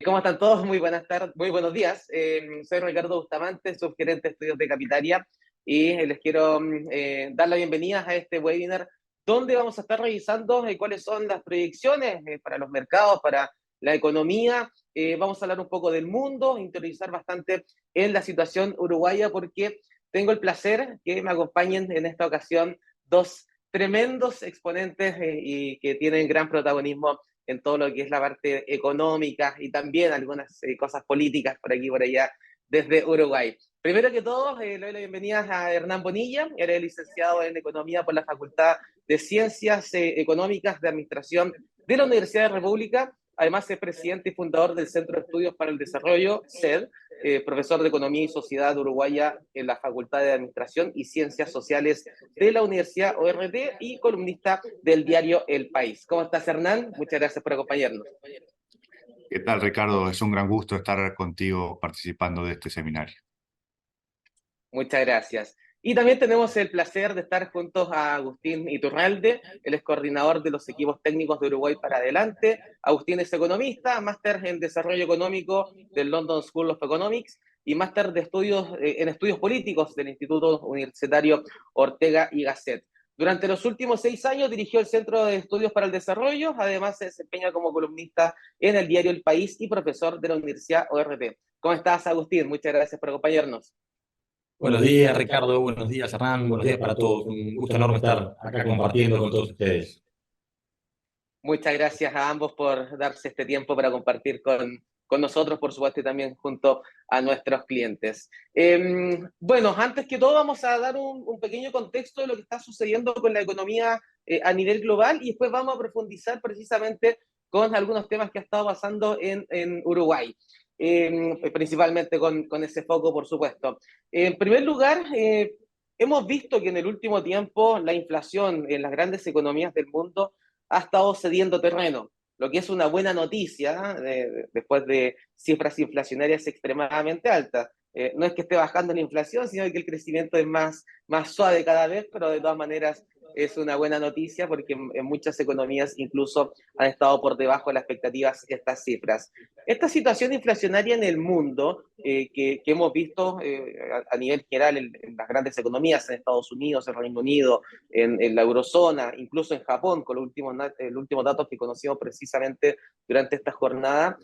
¿Cómo están todos? Muy buenas tardes, muy buenos días. Soy Ricardo Bustamante, subgerente de estudios de Capitaria, y les quiero dar la bienvenida a este webinar donde vamos a estar revisando cuáles son las proyecciones para los mercados, para la economía. Vamos a hablar un poco del mundo, interiorizar bastante en la situación uruguaya, porque tengo el placer que me acompañen en esta ocasión dos tremendos exponentes y que tienen gran protagonismo en todo lo que es la parte económica y también algunas cosas políticas por aquí y por allá desde Uruguay. Primero que todo, le doy la bienvenida a Hernán Bonilla. Él es licenciado en Economía por la Facultad de Ciencias Económicas de Administración de la Universidad de República. Además, es presidente y fundador del Centro de Estudios para el Desarrollo, CED, profesor de Economía y Sociedad Uruguaya en la Facultad de Administración y Ciencias Sociales de la Universidad ORT y columnista del diario El País. ¿Cómo estás, Hernán? Muchas gracias por acompañarnos. ¿Qué tal, Ricardo? Es un gran gusto estar contigo participando de este seminario. Muchas gracias. Y también tenemos el placer de estar juntos a Agustín Iturralde. Él es coordinador de los equipos técnicos de Uruguay para Adelante. Agustín es economista, máster en desarrollo económico del London School of Economics y máster de estudios en estudios políticos del Instituto Universitario Ortega y Gasset. Durante los últimos 6 años dirigió el Centro de Estudios para el Desarrollo. Además, se desempeña como columnista en el diario El País y profesor de la Universidad ORT. ¿Cómo estás, Agustín? Muchas gracias por acompañarnos. Buenos días, Ricardo. Buenos días, Hernán. Buenos días para todos. Un gusto enorme estar acá compartiendo con todos ustedes. Muchas gracias a ambos por darse este tiempo para compartir con nosotros, por supuesto, y también junto a nuestros clientes. Bueno, antes que todo vamos a dar un pequeño contexto de lo que está sucediendo con la economía a nivel global y después vamos a profundizar precisamente con algunos temas que ha estado pasando en Uruguay. Principalmente con ese foco, por supuesto. En primer lugar, hemos visto que en el último tiempo la inflación en las grandes economías del mundo ha estado cediendo terreno, lo que es una buena noticia después de cifras inflacionarias extremadamente altas. No es que esté bajando la inflación, sino que el crecimiento es más suave cada vez, pero de todas maneras es una buena noticia porque en muchas economías incluso han estado por debajo de las expectativas estas cifras. Esta situación inflacionaria en el mundo que hemos visto a nivel general en las grandes economías, en Estados Unidos, en Reino Unido, en la eurozona, incluso en Japón, con los últimos datos que conocimos precisamente durante esta jornada,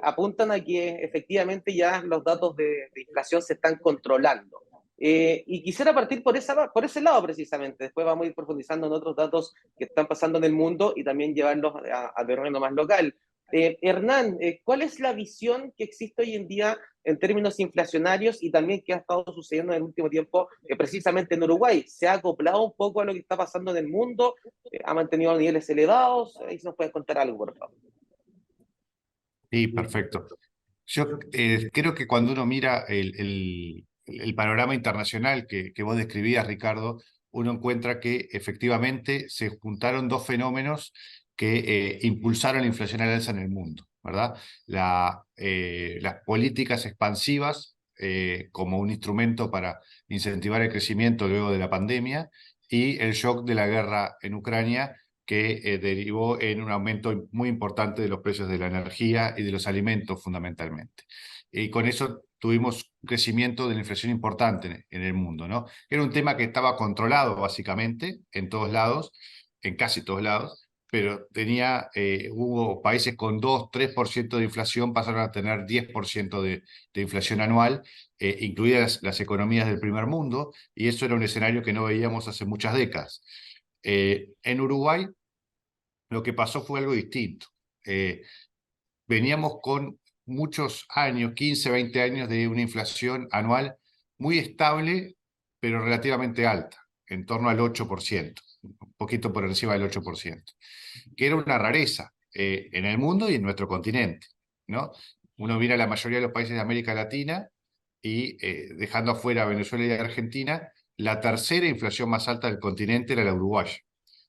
apuntan a que efectivamente ya los datos de inflación se están controlando. Y quisiera partir por ese lado precisamente. Después vamos a ir profundizando en otros datos que están pasando en el mundo y también llevarlos a terreno más local. Hernán, ¿cuál es la visión que existe hoy en día en términos inflacionarios y también qué ha estado sucediendo en el último tiempo precisamente en Uruguay? ¿Se ha acoplado un poco a lo que está pasando en el mundo? ¿Ha mantenido niveles elevados? Ahí se nos puede contar algo, por favor. Sí, perfecto. Yo creo que cuando uno mira el panorama internacional que vos describías, Ricardo, uno encuentra que efectivamente se juntaron dos fenómenos que impulsaron la inflación al alza en el mundo, ¿verdad? Las políticas expansivas como un instrumento para incentivar el crecimiento luego de la pandemia y el shock de la guerra en Ucrania que derivó en un aumento muy importante de los precios de la energía y de los alimentos fundamentalmente. Y con eso tuvimos un crecimiento de la inflación importante en el mundo, ¿no? Era un tema que estaba controlado básicamente en todos lados, en casi todos lados, pero hubo países con 2-3% de inflación, pasaron a tener 10% de inflación anual, incluidas las economías del primer mundo, y eso era un escenario que no veíamos hace muchas décadas. En Uruguay lo que pasó fue algo distinto. Veníamos con muchos años, 15, 20 años de una inflación anual muy estable, pero relativamente alta, en torno al 8%, un poquito por encima del 8%, que era una rareza en el mundo y en nuestro continente, ¿no? Uno mira la mayoría de los países de América Latina y dejando afuera a Venezuela y Argentina, la tercera inflación más alta del continente era la uruguaya.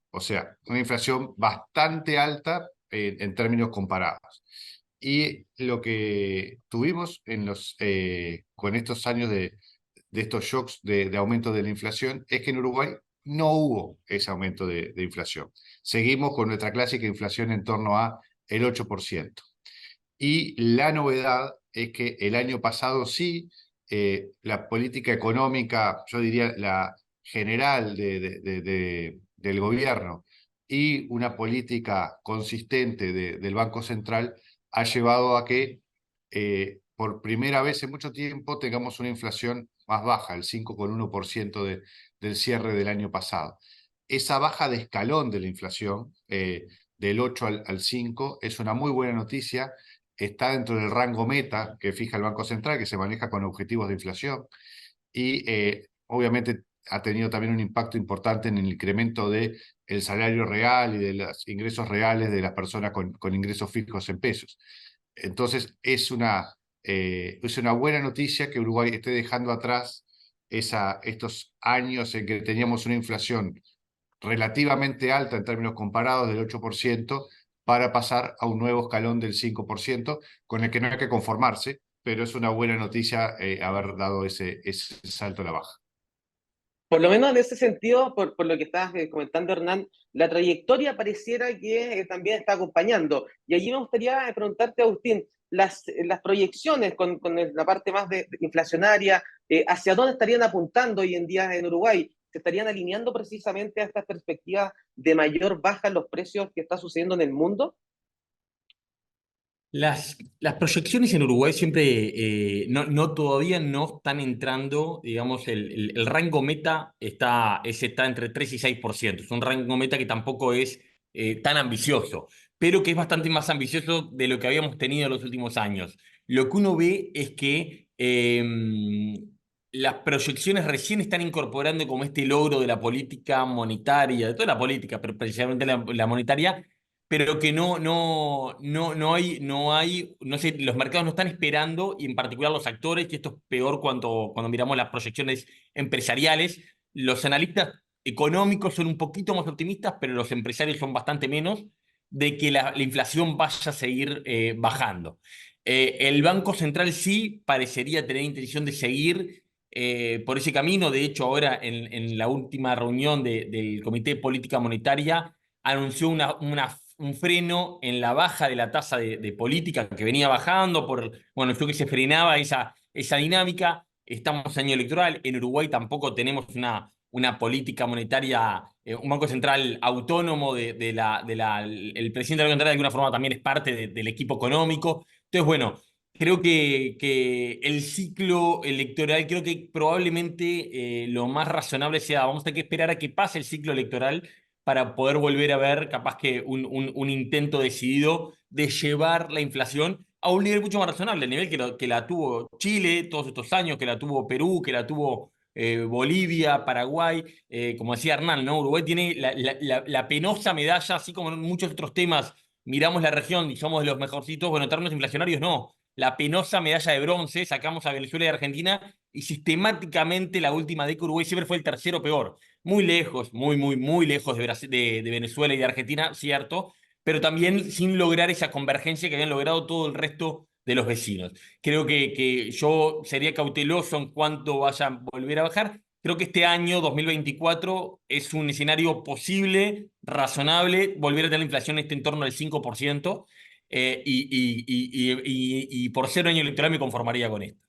O sea, una inflación bastante alta en términos comparados. Y lo que tuvimos con estos años de estos shocks de aumento de la inflación es que en Uruguay no hubo ese aumento de inflación. Seguimos con nuestra clásica inflación en torno a el 8%. Y la novedad es que el año pasado sí, la política económica, yo diría la general del gobierno y una política consistente del Banco Central ha llevado a que por primera vez en mucho tiempo tengamos una inflación más baja, el 5,1% del cierre del año pasado. Esa baja de escalón de la inflación, del 8 al 5, es una muy buena noticia. Está dentro del rango meta que fija el Banco Central, que se maneja con objetivos de inflación, y obviamente ha tenido también un impacto importante en el incremento del salario real y de los ingresos reales de las personas con ingresos fijos en pesos. Entonces es una buena noticia que Uruguay esté dejando atrás estos años en que teníamos una inflación relativamente alta en términos comparados del 8%, para pasar a un nuevo escalón del 5%, con el que no hay que conformarse, pero es una buena noticia haber dado ese salto a la baja. Por lo menos en ese sentido, por lo que estabas comentando, Hernán, la trayectoria pareciera que también está acompañando. Y allí me gustaría preguntarte, Agustín, las proyecciones con la parte más inflacionaria, ¿hacia dónde estarían apuntando hoy en día en Uruguay? ¿Se estarían alineando precisamente a estas perspectivas de mayor baja en los precios que está sucediendo en el mundo? Las proyecciones en Uruguay siempre todavía no están entrando, digamos, el rango meta está entre 3 y 6%. Es un rango meta que tampoco es tan ambicioso, pero que es bastante más ambicioso de lo que habíamos tenido en los últimos años. Lo que uno ve es que las proyecciones recién están incorporando como este logro de la política monetaria, de toda la política, pero precisamente la monetaria, pero que no sé, los mercados no están esperando, y en particular los actores, y esto es peor cuando miramos las proyecciones empresariales. Los analistas económicos son un poquito más optimistas, pero los empresarios son bastante menos, de que la inflación vaya a seguir bajando. El Banco Central sí parecería tener intención de seguir por ese camino. De hecho, ahora en la última reunión del Comité de Política Monetaria anunció un freno en la baja de la tasa de política, que venía bajando bueno, fue que se frenaba esa dinámica. Estamos en año electoral, en Uruguay tampoco tenemos una política monetaria, un banco central autónomo el presidente del Banco Central de alguna forma también es parte del equipo económico. Entonces, bueno, creo que el ciclo electoral, creo que probablemente lo más razonable sea, vamos a tener que esperar a que pase el ciclo electoral para poder volver a ver capaz que un intento decidido de llevar la inflación a un nivel mucho más razonable, el nivel que la tuvo Chile todos estos años, que la tuvo Perú, que la tuvo Bolivia, Paraguay. Como decía Hernán, ¿no? Uruguay tiene la penosa medalla, así como en muchos otros temas miramos la región y somos de los mejorcitos, bueno, en términos inflacionarios no. La penosa medalla de bronce, sacamos a Venezuela y Argentina, y sistemáticamente la última década Uruguay siempre fue el tercero peor. Muy lejos, muy lejos de Venezuela y de Argentina, cierto, pero también sin lograr esa convergencia que habían logrado todo el resto de los vecinos. Creo que yo sería cauteloso en cuanto vaya a volver a bajar. Creo que este año, 2024, es un escenario posible, razonable, volver a tener la inflación en este entorno del 5%, y por ser un año electoral me conformaría con esto.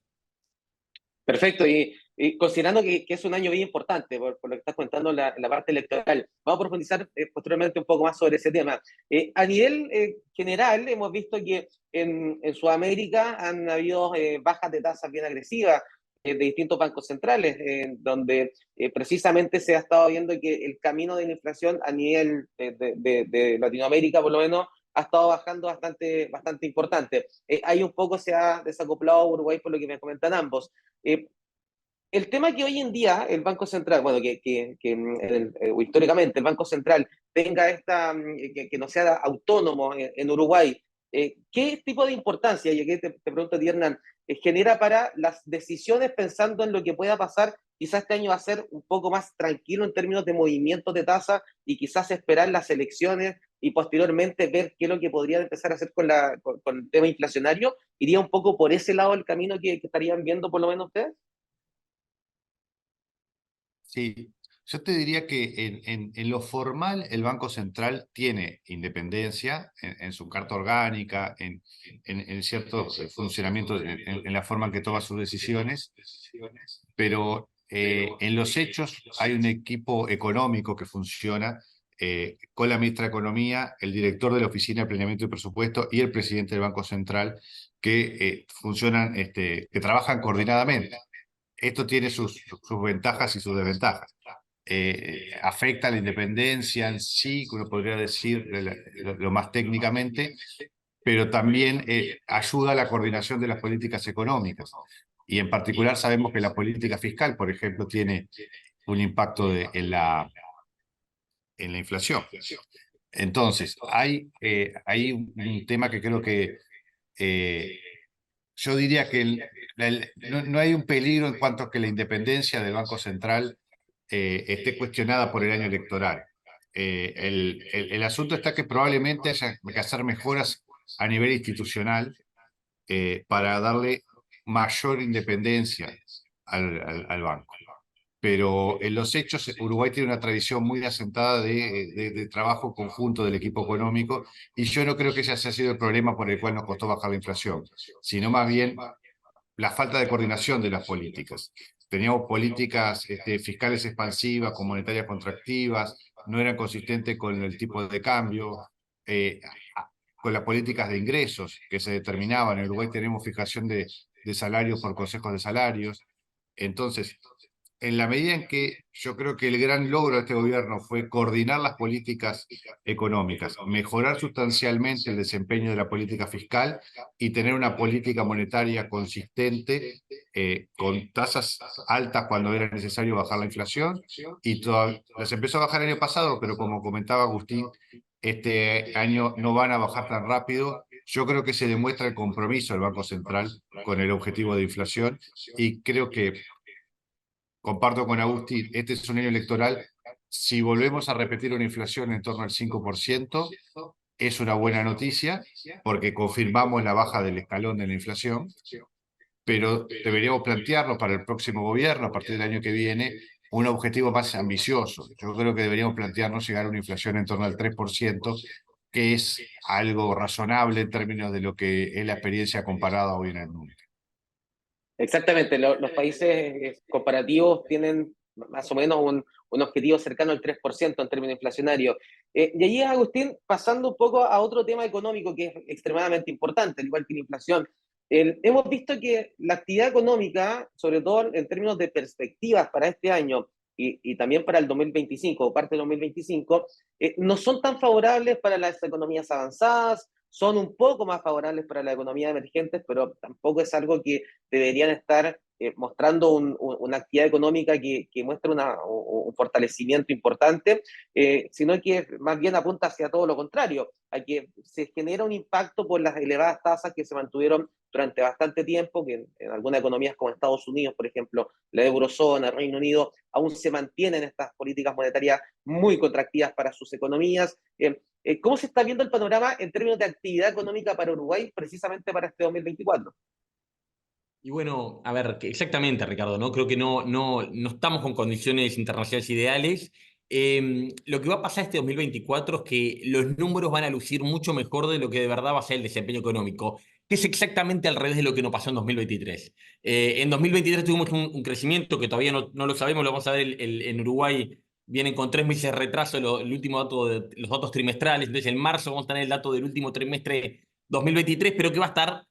Perfecto, y considerando que es un año bien importante por lo que estás contando la parte electoral, vamos a profundizar posteriormente un poco más sobre ese tema. A nivel general, hemos visto que en Sudamérica han habido bajas de tasas bien agresivas de distintos bancos centrales, donde precisamente se ha estado viendo que el camino de la inflación a nivel de Latinoamérica, por lo menos, ha estado bajando bastante importante. Ahí un poco se ha desacoplado Uruguay por lo que me comentan ambos. Eh, el tema que hoy en día el Banco Central, bueno, históricamente el Banco Central tenga que no sea autónomo en Uruguay, ¿qué tipo de importancia, y aquí te pregunto a ti, Hernán, genera para las decisiones pensando en lo que pueda pasar? Quizás este año va a ser un poco más tranquilo en términos de movimientos de tasa y quizás esperar las elecciones y posteriormente ver qué es lo que podría empezar a hacer con el tema inflacionario. ¿Iría un poco por ese lado el camino que estarían viendo por lo menos ustedes? Sí, Yo te diría que en lo formal el Banco Central tiene independencia en su carta orgánica, en cierto funcionamiento, en la forma en que toma sus decisiones, pero en los hechos hay un equipo económico que funciona con la ministra de Economía, el director de la Oficina de Planeamiento y Presupuesto y el presidente del Banco Central que funcionan, que trabajan coordinadamente. Esto tiene sus ventajas y sus desventajas. Afecta a la independencia en sí, que uno podría decir lo más técnicamente, pero también ayuda a la coordinación de las políticas económicas. Y en particular sabemos que la política fiscal, por ejemplo, tiene un impacto en la inflación. Entonces, hay un tema que creo que yo diría que no hay un peligro en cuanto a que la independencia del Banco Central esté cuestionada por el año electoral. El asunto está que probablemente haya que hacer mejoras a nivel institucional para darle mayor independencia al banco. Pero en los hechos, Uruguay tiene una tradición muy asentada de trabajo conjunto del equipo económico, y yo no creo que ese haya sido el problema por el cual nos costó bajar la inflación, sino más bien la falta de coordinación de las políticas. Teníamos políticas fiscales expansivas, con monetarias contractivas, no eran consistentes con el tipo de cambio, con las políticas de ingresos que se determinaban. En Uruguay tenemos fijación de salarios por consejos de salarios. Entonces, en la medida en que yo creo que el gran logro de este gobierno fue coordinar las políticas económicas, mejorar sustancialmente el desempeño de la política fiscal y tener una política monetaria consistente, con tasas altas cuando era necesario bajar la inflación, y las empezó a bajar el año pasado, pero como comentaba Agustín, este año no van a bajar tan rápido. Yo creo que se demuestra el compromiso del Banco Central con el objetivo de inflación, y creo que comparto con Agustín, este es un año electoral. Si volvemos a repetir una inflación en torno al 5%, es una buena noticia, porque confirmamos la baja del escalón de la inflación, pero deberíamos plantearnos para el próximo gobierno, a partir del año que viene, un objetivo más ambicioso. Yo creo que deberíamos plantearnos llegar a una inflación en torno al 3%, que es algo razonable en términos de lo que es la experiencia comparada hoy en el mundo. Exactamente, los países comparativos tienen más o menos un objetivo cercano al 3% en términos inflacionarios. Y allí, Agustín, pasando un poco a otro tema económico que es extremadamente importante, al igual que la inflación. Hemos visto que la actividad económica, sobre todo en términos de perspectivas para este año y también para el 2025 o parte del 2025, no son tan favorables para las economías avanzadas, son un poco más favorables para las economías emergentes, pero tampoco es algo que deberían estar mostrando una actividad económica que muestre un fortalecimiento importante, sino que más bien apunta hacia todo lo contrario, a que se genera un impacto por las elevadas tasas que se mantuvieron durante bastante tiempo, que en algunas economías como Estados Unidos, por ejemplo, la eurozona, el Reino Unido, aún se mantienen estas políticas monetarias muy contractivas para sus economías. ¿Cómo se está viendo el panorama en términos de actividad económica para Uruguay precisamente para este 2024? Y bueno, a ver, exactamente, Ricardo, ¿no? Creo que no estamos con condiciones internacionales ideales. Lo que va a pasar este 2024 es que los números van a lucir mucho mejor de lo que de verdad va a ser el desempeño económico, que es exactamente al revés de lo que nos pasó en 2023. En 2023 tuvimos un crecimiento que todavía no lo sabemos, lo vamos a ver en Uruguay. Vienen con 3 meses de retraso el último dato los datos trimestrales. Entonces, en marzo vamos a tener el dato del último trimestre 2023, pero que va a estar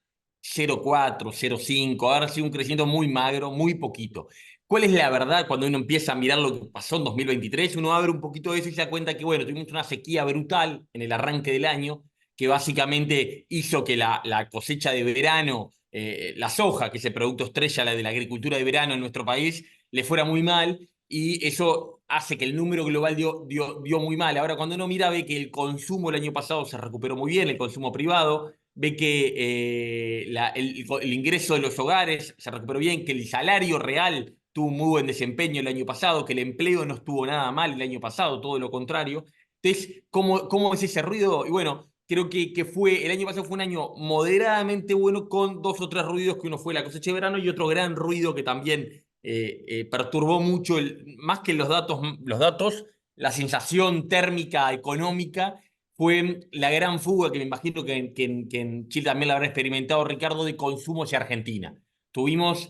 0,4, 0,5, ahora ha sido un crecimiento muy magro, muy poquito. ¿Cuál es la verdad cuando uno empieza a mirar lo que pasó en 2023? Uno abre un poquito de eso y se da cuenta que, bueno, tuvimos una sequía brutal en el arranque del año, que básicamente hizo que la cosecha de verano, la soja, que es el producto estrella de la agricultura de verano en nuestro país, le fuera muy mal, y eso hace que el número global dio muy mal. Ahora, cuando uno mira, ve que el consumo el año pasado se recuperó muy bien, el consumo privado, ve que el ingreso de los hogares se recuperó bien, que el salario real tuvo un muy buen desempeño el año pasado, que el empleo no estuvo nada mal el año pasado, todo lo contrario. Entonces, ¿cómo es ese ruido? Y bueno, creo que el año pasado fue un año moderadamente bueno, con 2 o 3 ruidos, que uno fue la cosecha de verano y otro gran ruido que también perturbó mucho, más que los datos, la sensación térmica económica fue la gran fuga que me imagino que en Chile también la habrá experimentado, Ricardo, de consumo hacia Argentina. Tuvimos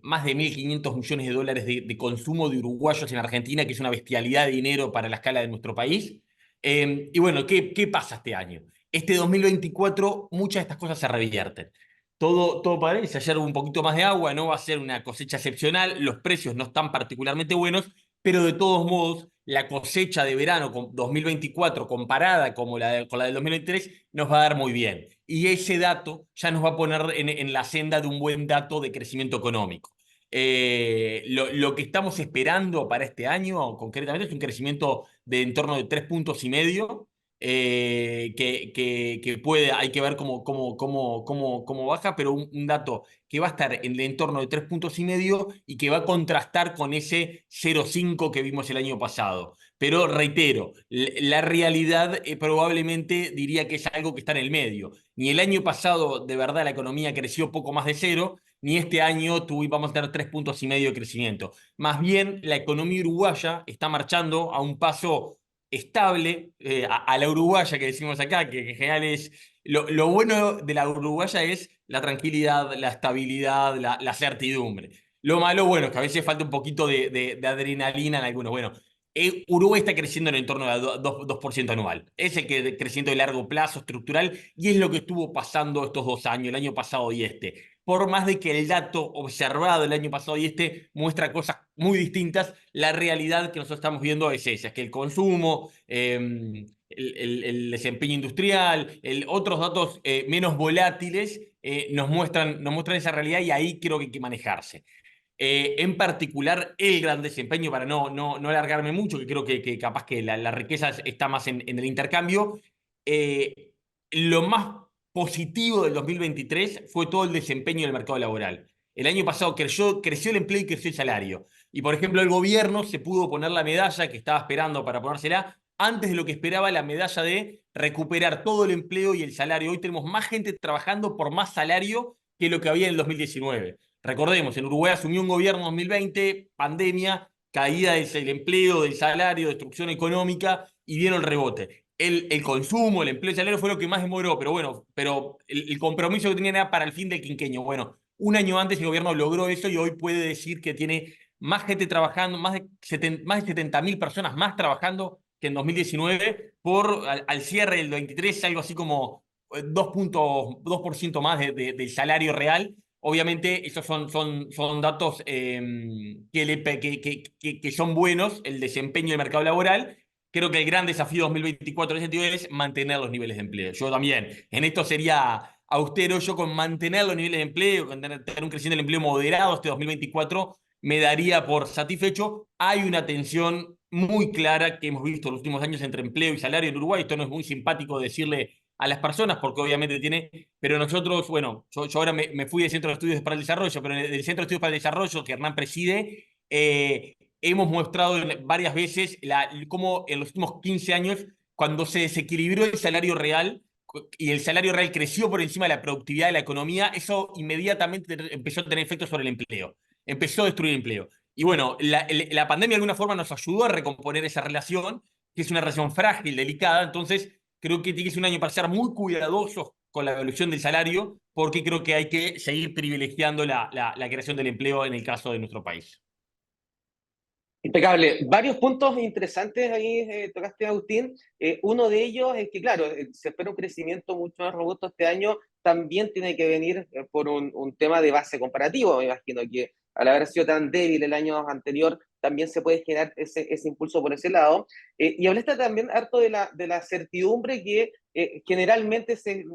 más de 1.500 millones de dólares de consumo de uruguayos en Argentina, que es una bestialidad de dinero para la escala de nuestro país. Y bueno, ¿qué pasa este año? Este 2024, muchas de estas cosas se revierten. Todo parece, ayer hubo un poquito más de agua, no va a ser una cosecha excepcional, los precios no están particularmente buenos, pero de todos modos, la cosecha de verano 2024 comparada con la del 2023 nos va a dar muy bien. Y ese dato ya nos va a poner en la senda de un buen dato de crecimiento económico. Lo que estamos esperando para este año, concretamente, es un crecimiento de en torno de 3,5 puntos, que puede, hay que ver cómo baja, pero un dato que va a estar en el entorno de 3,5 puntos y que va a contrastar con ese 0,5 que vimos el año pasado. Pero reitero, la realidad probablemente diría que es algo que está en el medio. Ni el año pasado de verdad la economía creció poco más de cero, ni este año vamos a tener 3,5 puntos de crecimiento. Más bien, la economía uruguaya está marchando a un paso estable, a la uruguaya que decimos acá, que en general es... Lo bueno de la uruguaya es la tranquilidad, la estabilidad, la certidumbre. Lo malo, bueno, es que a veces falta un poquito de adrenalina en algunos. Bueno, Uruguay está creciendo en el entorno de 2% anual. Es el crecimiento de largo plazo, estructural, y es lo que estuvo pasando estos 2 años, el año pasado y este. Por más de que el dato observado el año pasado y este muestra cosas muy distintas, la realidad que nosotros estamos viendo es esa, es que el consumo, el desempeño industrial, otros datos menos volátiles nos muestran esa realidad y ahí creo que hay que manejarse. En particular, el gran desempeño, para no alargarme mucho, que creo que capaz que la riqueza está más en el intercambio, lo más positivo del 2023 fue todo el desempeño del mercado laboral. El año pasado creció el empleo y creció el salario. Y, por ejemplo, el gobierno se pudo poner la medalla que estaba esperando para ponérsela antes de lo que esperaba, la medalla de recuperar todo el empleo y el salario. Hoy tenemos más gente trabajando por más salario que lo que había en el 2019. Recordemos, en Uruguay asumió un gobierno en 2020, pandemia, caída del empleo, del salario, destrucción económica, y dieron el rebote. El consumo, el empleo, el salario fue lo que más demoró, pero bueno, el compromiso que tenían era para el fin del quinquenio. Bueno, un año antes el gobierno logró eso y hoy puede decir que tiene más gente trabajando, más de 70.000 personas más trabajando que en 2019, al cierre del 23, algo así como 2% más del salario real. Obviamente, esos son datos que son buenos, el desempeño del mercado laboral. Creo que el gran desafío 2024 en ese sentido es mantener los niveles de empleo. Yo también, en esto sería austero, yo con mantener los niveles de empleo, con tener un crecimiento del empleo moderado este 2024, me daría por satisfecho. Hay una tensión muy clara que hemos visto en los últimos años entre empleo y salario en Uruguay. Esto no es muy simpático decirle a las personas, porque obviamente pero nosotros, bueno, yo ahora me fui del Centro de Estudios para el Desarrollo, pero en el Centro de Estudios para el Desarrollo que Hernán preside, hemos mostrado varias veces cómo en los últimos 15 años, cuando se desequilibró el salario real y el salario real creció por encima de la productividad de la economía, eso inmediatamente empezó a tener efectos sobre el empleo, empezó a destruir el empleo. Y bueno, la pandemia de alguna forma nos ayudó a recomponer esa relación, que es una relación frágil, delicada. Entonces creo que tiene que ser un año para ser muy cuidadosos con la evolución del salario, porque creo que hay que seguir privilegiando la creación del empleo en el caso de nuestro país. Impecable. Varios puntos interesantes ahí tocaste, Agustín. Uno de ellos es que, claro, se espera un crecimiento mucho más robusto este año. También tiene que venir por un tema de base comparativo. Me imagino que al haber sido tan débil el año anterior, también se puede generar ese impulso por ese lado. Y hablaste también harto de la certidumbre que generalmente se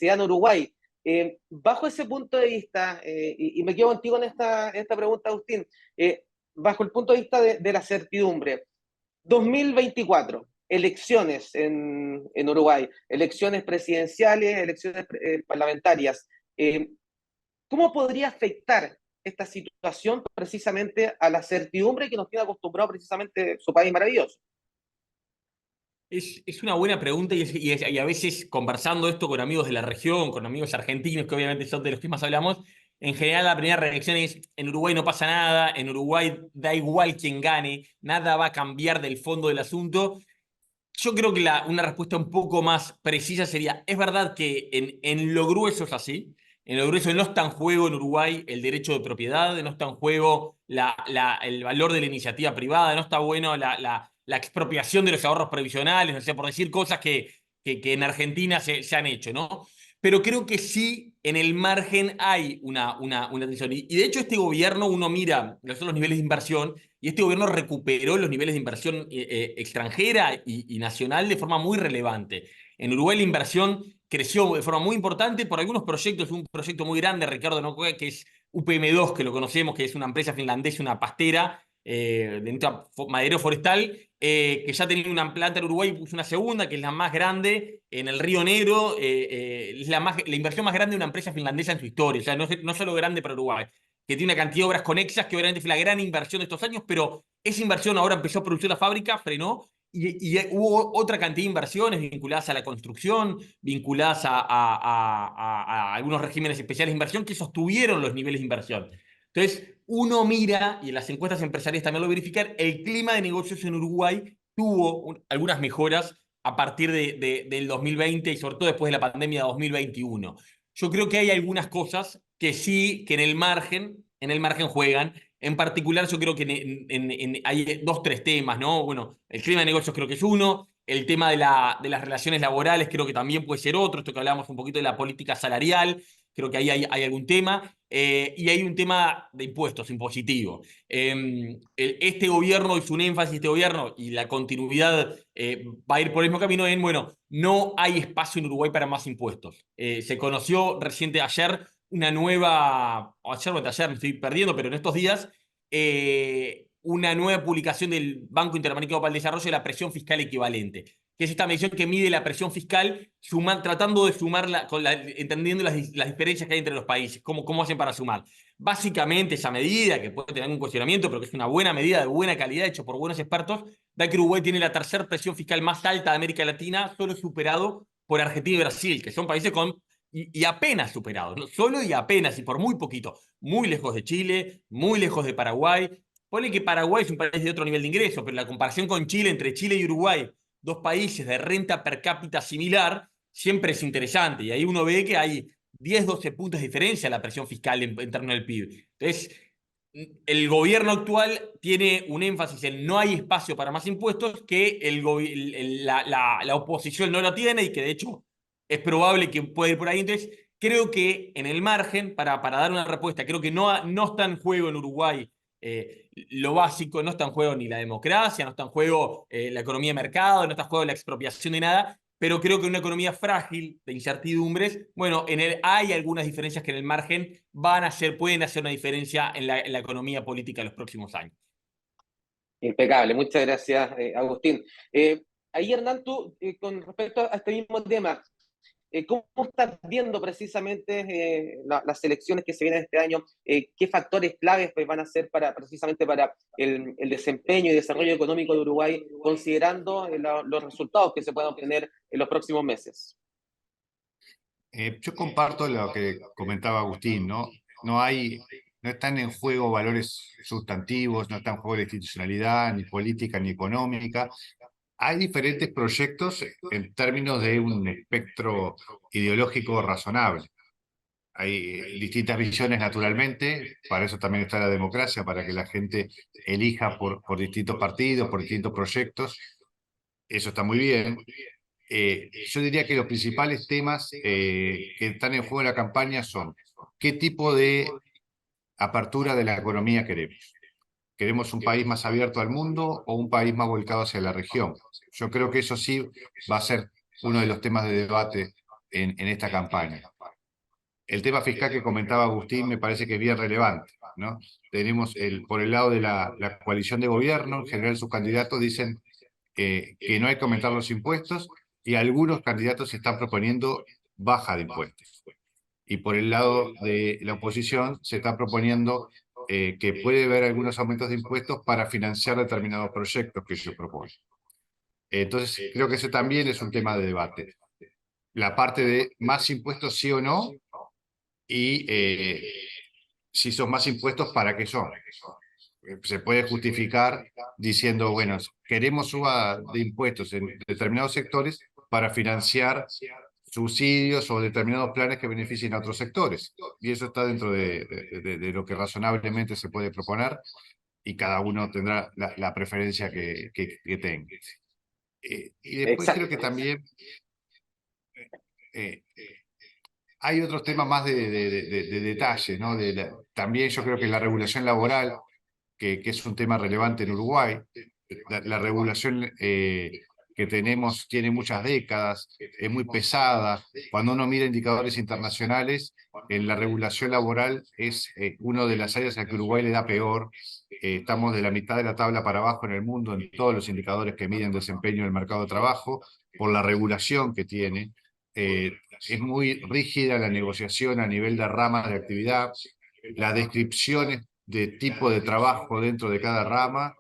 da en Uruguay. Bajo ese punto de vista, y me quedo contigo en esta pregunta, Agustín, bajo el punto de vista de la certidumbre, 2024, elecciones en Uruguay, elecciones presidenciales, elecciones parlamentarias. ¿Cómo podría afectar esta situación precisamente a la certidumbre que nos tiene acostumbrado precisamente su país maravilloso? Es una buena pregunta y a veces conversando esto con amigos de la región, con amigos argentinos, que obviamente son de los que más hablamos, en general la primera reacción es, en Uruguay no pasa nada, en Uruguay da igual quién gane, nada va a cambiar del fondo del asunto. Yo creo que una respuesta un poco más precisa sería, es verdad que en lo grueso es así, en lo grueso no está en juego en Uruguay el derecho de propiedad, no está en juego el valor de la iniciativa privada, no está bueno la expropiación de los ahorros previsionales, o sea, por decir cosas que en Argentina se han hecho, ¿no? Pero creo que sí, en el margen hay una tensión. Y de hecho este gobierno, uno mira los niveles de inversión, y este gobierno recuperó los niveles de inversión extranjera y nacional de forma muy relevante. En Uruguay la inversión creció de forma muy importante por algunos proyectos, un proyecto muy grande, Ricardo, ¿no? Que es UPM2, que lo conocemos, que es una empresa finlandesa, una pastera, de madero forestal, que ya tenía una planta en Uruguay y puso una segunda, que es la más grande en el Río Negro, es la inversión más grande de una empresa finlandesa en su historia, o sea, no solo grande para Uruguay, que tiene una cantidad de obras conexas, que obviamente fue la gran inversión de estos años, pero esa inversión ahora empezó a producir la fábrica, frenó, y hubo otra cantidad de inversiones vinculadas a la construcción, vinculadas a algunos regímenes especiales de inversión que sostuvieron los niveles de inversión. Entonces, uno mira, y en las encuestas empresariales también lo verifican, el clima de negocios en Uruguay tuvo algunas mejoras a partir del 2020 y sobre todo después de la pandemia de 2021. Yo creo que hay algunas cosas que sí, que en el margen juegan. En particular, yo creo que hay dos, tres temas, ¿no? Bueno, el clima de negocios creo que es uno, el tema de las relaciones laborales creo que también puede ser otro, esto que hablábamos un poquito de la política salarial, creo que ahí hay algún tema, y hay un tema de impuestos, impositivo. Este gobierno hizo un énfasis, este gobierno, y la continuidad va a ir por el mismo camino en, bueno, no hay espacio en Uruguay para más impuestos. Se conoció reciente ayer una nueva, ayer o ayer me estoy perdiendo, pero en estos días, una nueva publicación del Banco Interamericano para el Desarrollo de la presión fiscal equivalente, que es esta medición que mide la presión fiscal tratando de sumarla, entendiendo las diferencias que hay entre los países, cómo hacen para sumar. Básicamente esa medida, que puede tener un cuestionamiento, pero que es una buena medida de buena calidad, hecho por buenos expertos, da que Uruguay tiene la tercera presión fiscal más alta de América Latina, solo superado por Argentina y Brasil, que son países con y apenas superados, ¿no? Solo y apenas, y por muy poquito, muy lejos de Chile, muy lejos de Paraguay. Ponle que Paraguay es un país de otro nivel de ingreso, pero la comparación con Chile, entre Chile y Uruguay, dos países de renta per cápita similar, siempre es interesante. Y ahí uno ve que hay 10, 12 puntos de diferencia en la presión fiscal en términos del PIB. Entonces, el gobierno actual tiene un énfasis en no hay espacio para más impuestos, que la oposición no lo tiene y que de hecho es probable que pueda ir por ahí. Entonces, creo que en el margen, para dar una respuesta, creo que no está en juego en Uruguay lo básico, no está en juego ni la democracia, no está en juego la economía de mercado, no está en juego la expropiación de nada, pero creo que en una economía frágil, de incertidumbres, bueno, hay algunas diferencias que en el margen pueden hacer una diferencia en la economía política de los próximos años. Impecable, muchas gracias, Agustín. Ahí, Hernán, tú, con respecto a este mismo tema, ¿cómo estás viendo precisamente las elecciones que se vienen este año? ¿Qué factores claves pues, van a ser precisamente para el desempeño y desarrollo económico de Uruguay, considerando los resultados que se puedan obtener en los próximos meses? Yo comparto lo que comentaba Agustín, ¿no? No están en juego valores sustantivos, no está en juego la institucionalidad, ni política, ni económica. Hay diferentes proyectos en términos de un espectro ideológico razonable. Hay distintas visiones naturalmente, para eso también está la democracia, para que la gente elija por distintos partidos, por distintos proyectos. Eso está muy bien. Yo diría que los principales temas que están en juego en la campaña son qué tipo de apertura de la economía queremos. ¿Queremos un país más abierto al mundo o un país más volcado hacia la región? Yo creo que eso sí va a ser uno de los temas de debate en esta campaña. El tema fiscal que comentaba Agustín me parece que es bien relevante, ¿no? Tenemos por el lado de la coalición de gobierno, en general sus candidatos dicen que no hay que aumentar los impuestos y algunos candidatos están proponiendo baja de impuestos. Y por el lado de la oposición se está proponiendo que puede haber algunos aumentos de impuestos para financiar determinados proyectos que ellos proponen. Entonces, creo que ese también es un tema de debate. La parte de más impuestos sí o no, y si son más impuestos, ¿para qué son? Se puede justificar diciendo, bueno, queremos suba de impuestos en determinados sectores para financiar subsidios o determinados planes que beneficien a otros sectores. Y eso está dentro de lo que razonablemente se puede proponer y cada uno tendrá la preferencia que tenga. Y después creo que Exacto. también eh, hay otros temas más de detalles, ¿no? También yo creo que la regulación laboral, que es un tema relevante en Uruguay, la regulación que tenemos tiene muchas décadas, es muy pesada. Cuando uno mira indicadores internacionales, en la regulación laboral es una de las áreas a que Uruguay le da peor. Estamos de la mitad de la tabla para abajo en el mundo en todos los indicadores que miden desempeño en el mercado de trabajo, por la regulación que tiene. Es muy rígida la negociación a nivel de ramas de actividad, las descripciones de tipo de trabajo dentro de cada rama,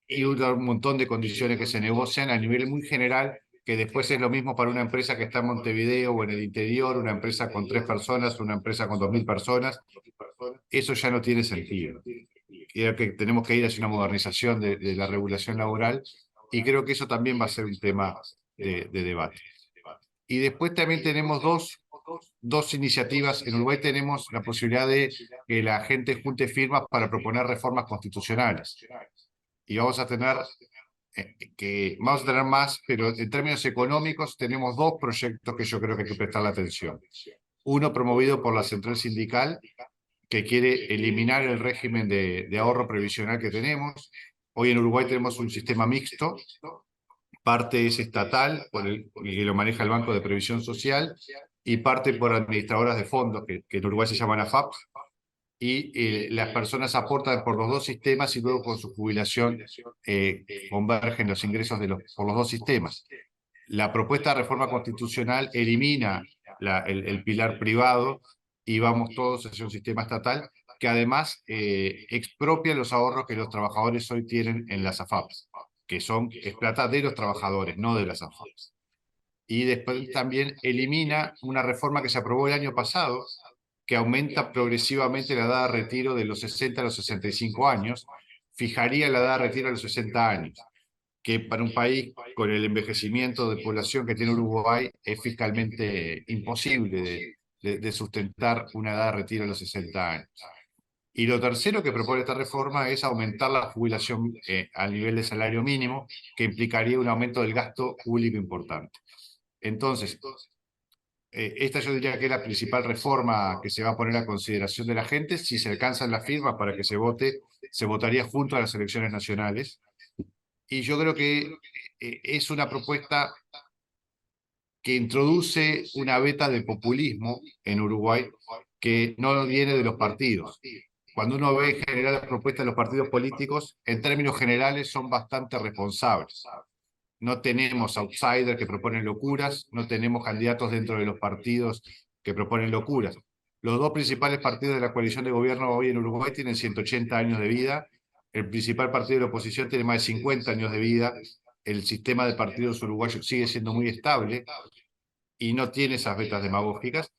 y un montón de condiciones que se negocian a nivel muy general, que después es lo mismo para una empresa que está en Montevideo o en el interior, una empresa con 3 personas, una empresa con 2.000 personas. Eso ya no tiene sentido. Creo que tenemos que ir hacia una modernización de la regulación laboral, y creo que eso también va a ser un tema de debate. Y después también tenemos dos iniciativas. En Uruguay tenemos la posibilidad de que la gente junte firmas para proponer reformas constitucionales. Y vamos a tener más, pero en términos económicos tenemos 2 proyectos que yo creo que hay que prestarle atención. Uno promovido por la Central Sindical, que quiere eliminar el régimen de ahorro previsional que tenemos. Hoy en Uruguay tenemos un sistema mixto, parte es estatal, que lo maneja el Banco de Previsión Social, y parte por administradoras de fondos, que en Uruguay se llaman AFAPs, y las personas aportan por los 2 sistemas y luego con su jubilación convergen los ingresos por los 2 sistemas. La propuesta de reforma constitucional elimina el pilar privado y vamos todos hacia un sistema estatal que además expropia los ahorros que los trabajadores hoy tienen en las AFAPs, que es plata de los trabajadores, no de las AFAPs. Y después también elimina una reforma que se aprobó el año pasado, que aumenta progresivamente la edad de retiro de los 60 a los 65 años, fijaría la edad de retiro a los 60 años, que para un país con el envejecimiento de población que tiene Uruguay es fiscalmente imposible de sustentar una edad de retiro a los 60 años. Y lo tercero que propone esta reforma es aumentar la jubilación al nivel de salario mínimo, que implicaría un aumento del gasto público importante. Entonces, esta yo diría que es la principal reforma que se va a poner a consideración de la gente. Si se alcanzan las firmas para que se vote, se votaría junto a las elecciones nacionales. Y yo creo que es una propuesta que introduce una veta de populismo en Uruguay que no viene de los partidos. Cuando uno ve en general las propuestas de los partidos políticos, en términos generales son bastante responsables. No tenemos outsiders que proponen locuras, no tenemos candidatos dentro de los partidos que proponen locuras. Los 2 principales partidos de la coalición de gobierno hoy en Uruguay tienen 180 años de vida, el principal partido de la oposición tiene más de 50 años de vida, el sistema de partidos uruguayos sigue siendo muy estable y no tiene esas vetas demagógicas,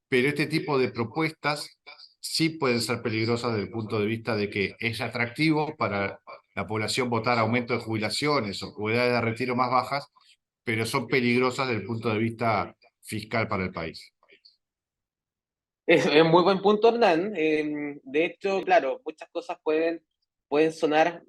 pero este tipo de propuestas sí pueden ser peligrosas desde el punto de vista de que es atractivo para la población votar aumento de jubilaciones o edades de retiro más bajas, pero son peligrosas desde el punto de vista fiscal para el país. Es muy buen punto, Hernán. De hecho, claro, muchas cosas pueden sonar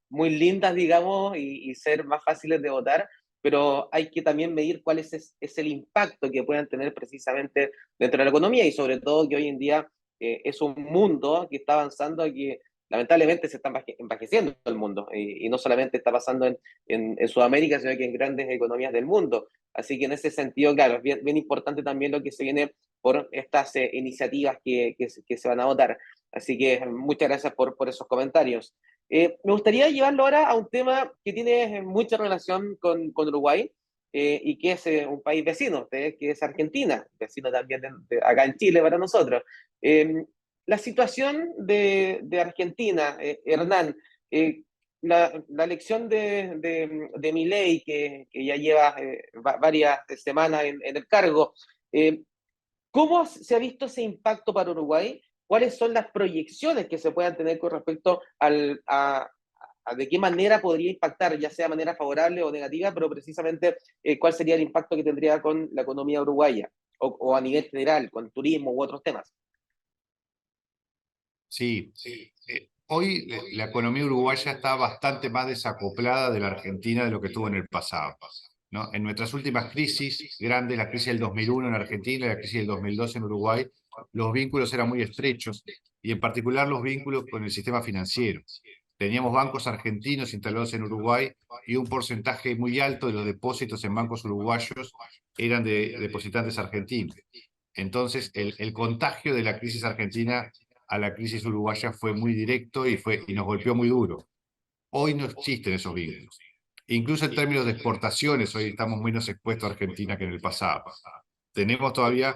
muy lindas, digamos, y ser más fáciles de votar, pero hay que también medir cuál es el impacto que puedan tener precisamente dentro de la economía, y sobre todo que hoy en día es un mundo que está avanzando, que lamentablemente se está envejeciendo el mundo, y no solamente está pasando en Sudamérica, sino que en grandes economías del mundo. Así que en ese sentido, claro, es bien importante también lo que se viene por estas iniciativas que se van a votar. Así que muchas gracias por esos comentarios. Me gustaría llevarlo ahora a un tema que tiene mucha relación con Uruguay, y que es un país vecino, que es Argentina, vecino también acá en Chile para nosotros. La situación de Argentina, Hernán, la elección de Milei, que ya lleva varias semanas en el cargo, ¿Cómo se ha visto ese impacto para Uruguay? ¿Cuáles son las proyecciones que se puedan tener con respecto a de qué manera podría impactar, ya sea de manera favorable o negativa, pero precisamente cuál sería el impacto que tendría con la economía uruguaya o a nivel general, con turismo u otros temas? Sí, hoy la economía uruguaya está bastante más desacoplada de la Argentina de lo que estuvo en el pasado, ¿no? En nuestras últimas crisis grandes, la crisis del 2001 en Argentina y la crisis del 2002 en Uruguay, los vínculos eran muy estrechos y en particular los vínculos con el sistema financiero. Teníamos bancos argentinos instalados en Uruguay y un porcentaje muy alto de los depósitos en bancos uruguayos eran de depositantes argentinos. Entonces, el contagio de la crisis argentina a la crisis uruguaya fue muy directo y nos golpeó muy duro. Hoy no existen esos vínculos. Incluso en términos de exportaciones, hoy estamos menos expuestos a Argentina que en el pasado. Tenemos todavía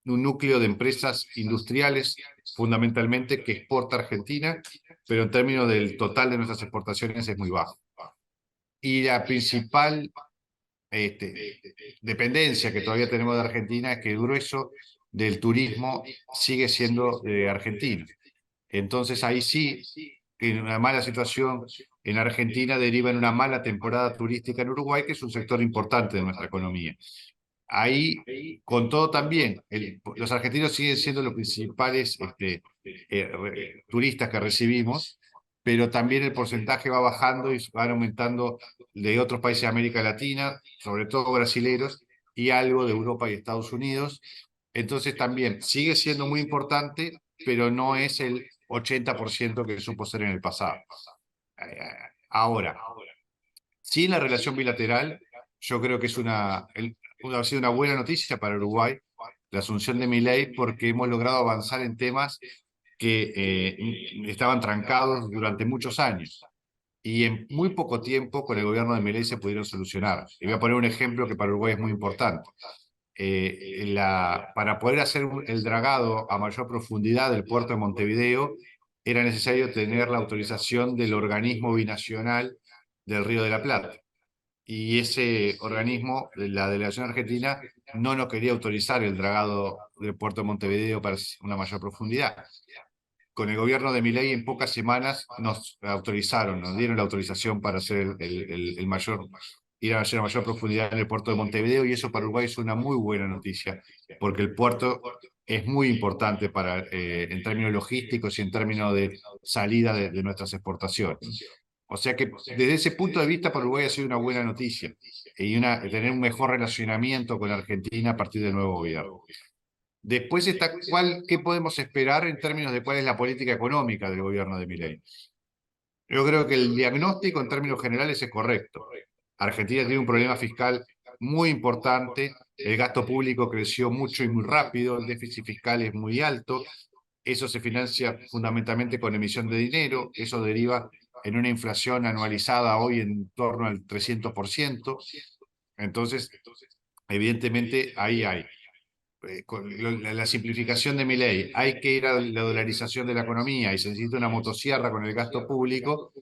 un núcleo de empresas industriales, fundamentalmente, que exporta a Argentina, pero en términos del total de nuestras exportaciones es muy bajo. Y la principal dependencia que todavía tenemos de Argentina es que el grueso del turismo sigue siendo argentino. Entonces ahí sí, en una mala situación en Argentina deriva en una mala temporada turística en Uruguay, que es un sector importante de nuestra economía. Ahí, con todo también, los argentinos siguen siendo los principales turistas que recibimos, pero también el porcentaje va bajando y van aumentando de otros países de América Latina, sobre todo brasileros, y algo de Europa y Estados Unidos. Entonces también sigue siendo muy importante, pero no es el 80% que supo ser en el pasado. Ahora, sí, la relación bilateral, yo creo que ha sido una buena noticia para Uruguay, la asunción de Milei, porque hemos logrado avanzar en temas que estaban trancados durante muchos años. Y en muy poco tiempo, con el gobierno de Milei, se pudieron solucionar. Y voy a poner un ejemplo que para Uruguay es muy importante. Para poder hacer el dragado a mayor profundidad del puerto de Montevideo, era necesario tener la autorización del organismo binacional del Río de la Plata. Y ese organismo, la delegación argentina, no nos quería autorizar el dragado del puerto de Montevideo para una mayor profundidad. Con el gobierno de Milei en pocas semanas nos autorizaron, nos dieron la autorización para hacer el mayor, ir a hacer a mayor profundidad en el puerto de Montevideo, y eso para Uruguay es una muy buena noticia, porque el puerto es muy importante en términos logísticos y en términos de salida de nuestras exportaciones. O sea que desde ese punto de vista para Uruguay ha sido una buena noticia y tener un mejor relacionamiento con Argentina a partir del nuevo gobierno. Después está qué podemos esperar en términos de cuál es la política económica del gobierno de Milei. Yo creo que el diagnóstico en términos generales es correcto. Argentina tiene un problema fiscal muy importante, el gasto público creció mucho y muy rápido, el déficit fiscal es muy alto, eso se financia fundamentalmente con emisión de dinero, eso deriva en una inflación anualizada hoy en torno al 300%. Entonces, evidentemente, ahí hay con la simplificación de Milei, hay que ir a la dolarización de la economía y se necesita una motosierra con el gasto público.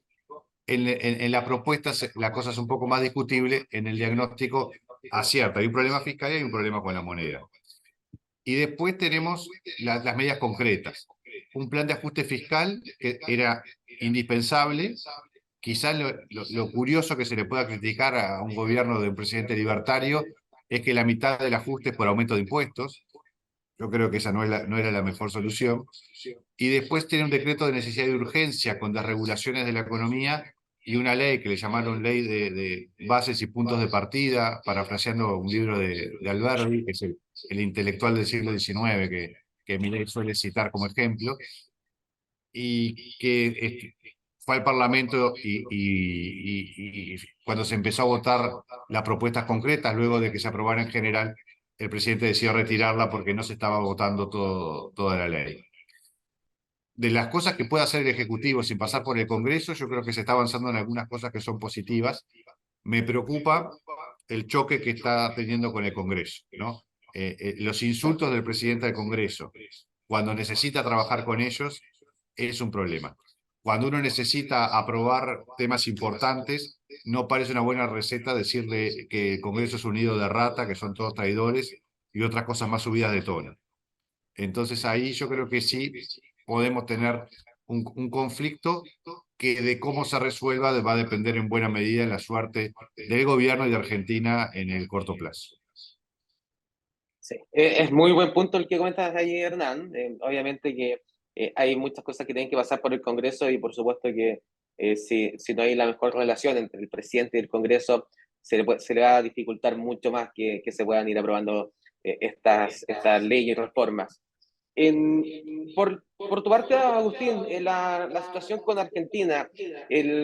En la propuesta la cosa es un poco más discutible, en el diagnóstico acierta, hay un problema fiscal y hay un problema con la moneda. Y después tenemos las medidas concretas. Un plan de ajuste fiscal que era indispensable. Quizás lo curioso que se le pueda criticar a un gobierno de un presidente libertario es que la mitad del ajuste es por aumento de impuestos. Yo creo que esa no era la mejor solución. Y después tiene un decreto de necesidad y urgencia con desregulaciones de la economía y una ley que le llamaron Ley de Bases y Puntos de Partida, parafraseando un libro de Alberti, que es el intelectual del siglo XIX que Milei suele citar como ejemplo, y que fue al Parlamento y cuando se empezó a votar las propuestas concretas, luego de que se aprobara en general, el presidente decidió retirarla porque no se estaba votando toda la ley. De las cosas que puede hacer el Ejecutivo sin pasar por el Congreso, yo creo que se está avanzando en algunas cosas que son positivas. Me preocupa el choque que está teniendo con el Congreso, ¿no? Los insultos del presidente del Congreso, cuando necesita trabajar con ellos, es un problema. Cuando uno necesita aprobar temas importantes, no parece una buena receta decirle que el Congreso es un nido de rata, que son todos traidores, y otras cosas más subidas de tono. Entonces ahí yo creo que sí podemos tener un conflicto que de cómo se resuelva va a depender en buena medida de la suerte del gobierno y de Argentina en el corto plazo. Sí, es muy buen punto el que comentas ahí, Hernán. Obviamente que hay muchas cosas que tienen que pasar por el Congreso y por supuesto que si no hay la mejor relación entre el presidente y el Congreso, se le va a dificultar mucho más que se puedan ir aprobando estas leyes y reformas. Por tu parte, Agustín, la situación con Argentina,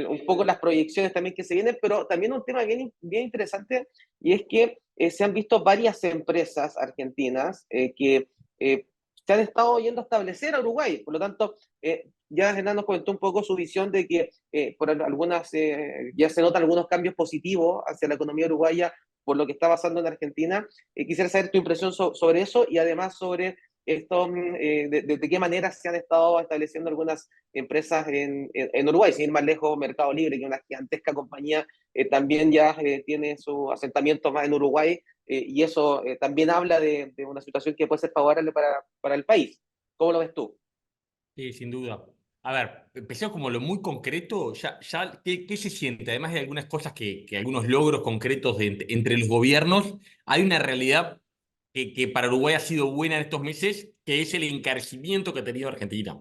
un poco las proyecciones también que se vienen, pero también un tema bien interesante, y es que se han visto varias empresas argentinas que se han estado yendo a establecer a Uruguay. Por lo tanto, ya Hernán nos comentó un poco su visión de que ya se notan algunos cambios positivos hacia la economía uruguaya por lo que está pasando en Argentina. Quisiera saber tu impresión sobre eso y además sobre esto, de qué manera se han estado estableciendo algunas empresas en Uruguay. Sin ir más lejos, Mercado Libre, que es una gigantesca compañía, también ya tiene su asentamiento más en Uruguay, y eso también habla de una situación que puede ser favorable para el país. ¿Cómo lo ves tú? Sí, sin duda. A ver, empecemos como lo muy concreto, ¿qué se siente? Además de algunas cosas que algunos logros concretos entre los gobiernos, hay una realidad que para Uruguay ha sido buena en estos meses, que es el encarecimiento que ha tenido Argentina.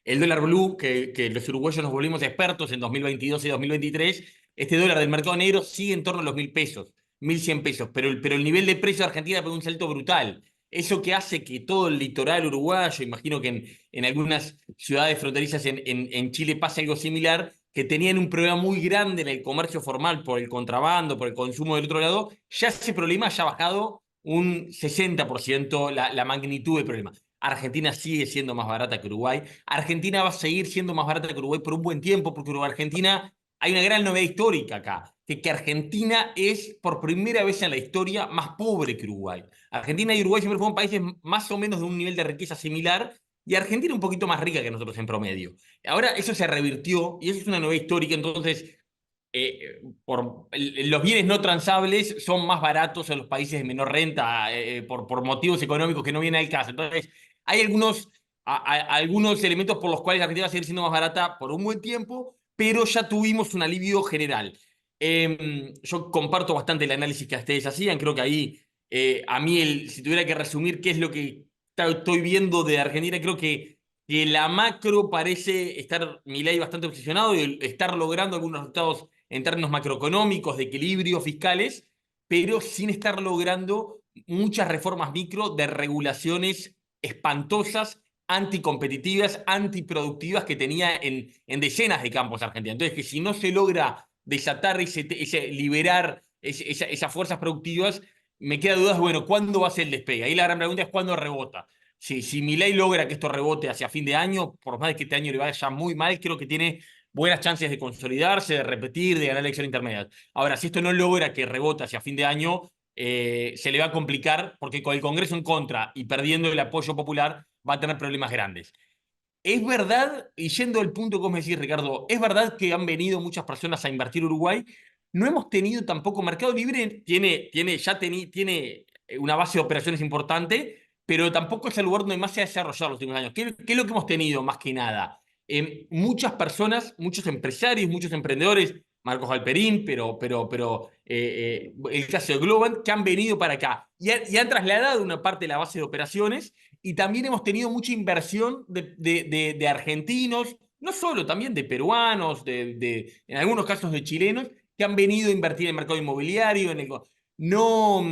El dólar blue, que los uruguayos nos volvimos expertos en 2022 y 2023, este dólar del mercado negro sigue en torno a los 1.000 pesos, 1.100 pesos, pero el nivel de precio de Argentina pegó un salto brutal. Eso que hace que todo el litoral uruguayo, imagino que en algunas ciudades fronterizas en Chile pase algo similar, que tenían un problema muy grande en el comercio formal por el contrabando, por el consumo del otro lado, ya ese problema ya ha bajado un 60% la magnitud del problema. Argentina sigue siendo más barata que Uruguay. Argentina va a seguir siendo más barata que Uruguay por un buen tiempo, porque Argentina, hay una gran novedad histórica acá, que Argentina es por primera vez en la historia más pobre que Uruguay. Argentina y Uruguay siempre fueron países más o menos de un nivel de riqueza similar, y Argentina un poquito más rica que nosotros en promedio. Ahora eso se revirtió y eso es una novedad histórica, entonces los bienes no transables son más baratos en los países de menor renta por motivos económicos que no vienen al caso. Entonces, hay algunos elementos por los cuales Argentina va a seguir siendo más barata por un buen tiempo, pero ya tuvimos un alivio general. Yo comparto bastante el análisis que ustedes hacían, creo que ahí, a mí, si tuviera que resumir qué es lo que estoy viendo de Argentina, creo que la macro parece estar Milei bastante obsesionado y estar logrando algunos resultados en términos macroeconómicos, de equilibrio fiscales, pero sin estar logrando muchas reformas micro de regulaciones espantosas, anticompetitivas, antiproductivas que tenía en decenas de campos Argentina. Entonces, que si no se logra desatar liberar esas fuerzas productivas, me queda dudas, bueno, ¿cuándo va a ser el despegue? Ahí la gran pregunta es cuándo rebota. Si Milei logra que esto rebote hacia fin de año, por más de que este año le vaya muy mal, creo que tiene buenas chances de consolidarse, de repetir, de ganar elecciones intermedias. Ahora, si esto no logra que rebote hacia fin de año, se le va a complicar porque con el Congreso en contra y perdiendo el apoyo popular va a tener problemas grandes. Es verdad, y yendo al punto que vos me decís, Ricardo, es verdad que han venido muchas personas a invertir en Uruguay. No hemos tenido tampoco Mercado Libre, tiene una base de operaciones importante, pero tampoco es el lugar donde más se ha desarrollado los últimos años. ¿Qué es lo que hemos tenido más que nada? Muchas personas, muchos empresarios, muchos emprendedores, Marcos Alperín, el caso de Globant, que han venido para acá y han trasladado una parte de la base de operaciones, y también hemos tenido mucha inversión de argentinos, no solo, también de peruanos, en algunos casos de chilenos, que han venido a invertir en el mercado inmobiliario, no,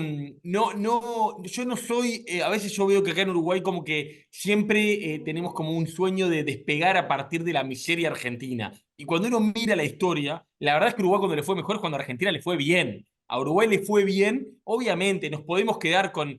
yo no soy, a veces yo veo que acá en Uruguay como que siempre tenemos como un sueño de despegar a partir de la miseria argentina. Y cuando uno mira la historia, la verdad es que Uruguay cuando le fue mejor es cuando a Argentina le fue bien. A Uruguay le fue bien, obviamente nos podemos quedar con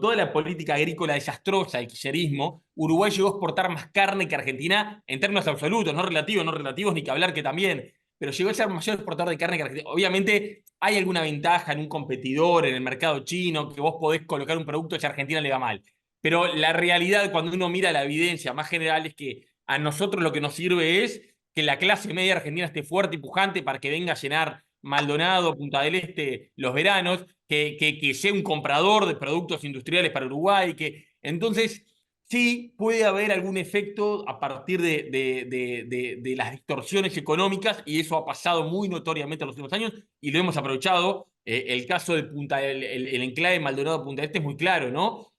toda la política agrícola desastrosa, el kirchnerismo. Uruguay llegó a exportar más carne que Argentina en términos absolutos, no relativos, ni que hablar que también, pero llegó a ser mayor exportador de carne que Argentina. Obviamente hay alguna ventaja en un competidor, en el mercado chino, que vos podés colocar un producto si a Argentina le va mal. Pero la realidad, cuando uno mira la evidencia más general, es que a nosotros lo que nos sirve es que la clase media argentina esté fuerte y pujante para que venga a llenar Maldonado, Punta del Este, los veranos, que sea un comprador de productos industriales para Uruguay, entonces sí puede haber algún efecto a partir de las distorsiones económicas, y eso ha pasado muy notoriamente en los últimos años y lo hemos aprovechado. El caso de el enclave Maldonado Punta del Este es muy claro, ¿no?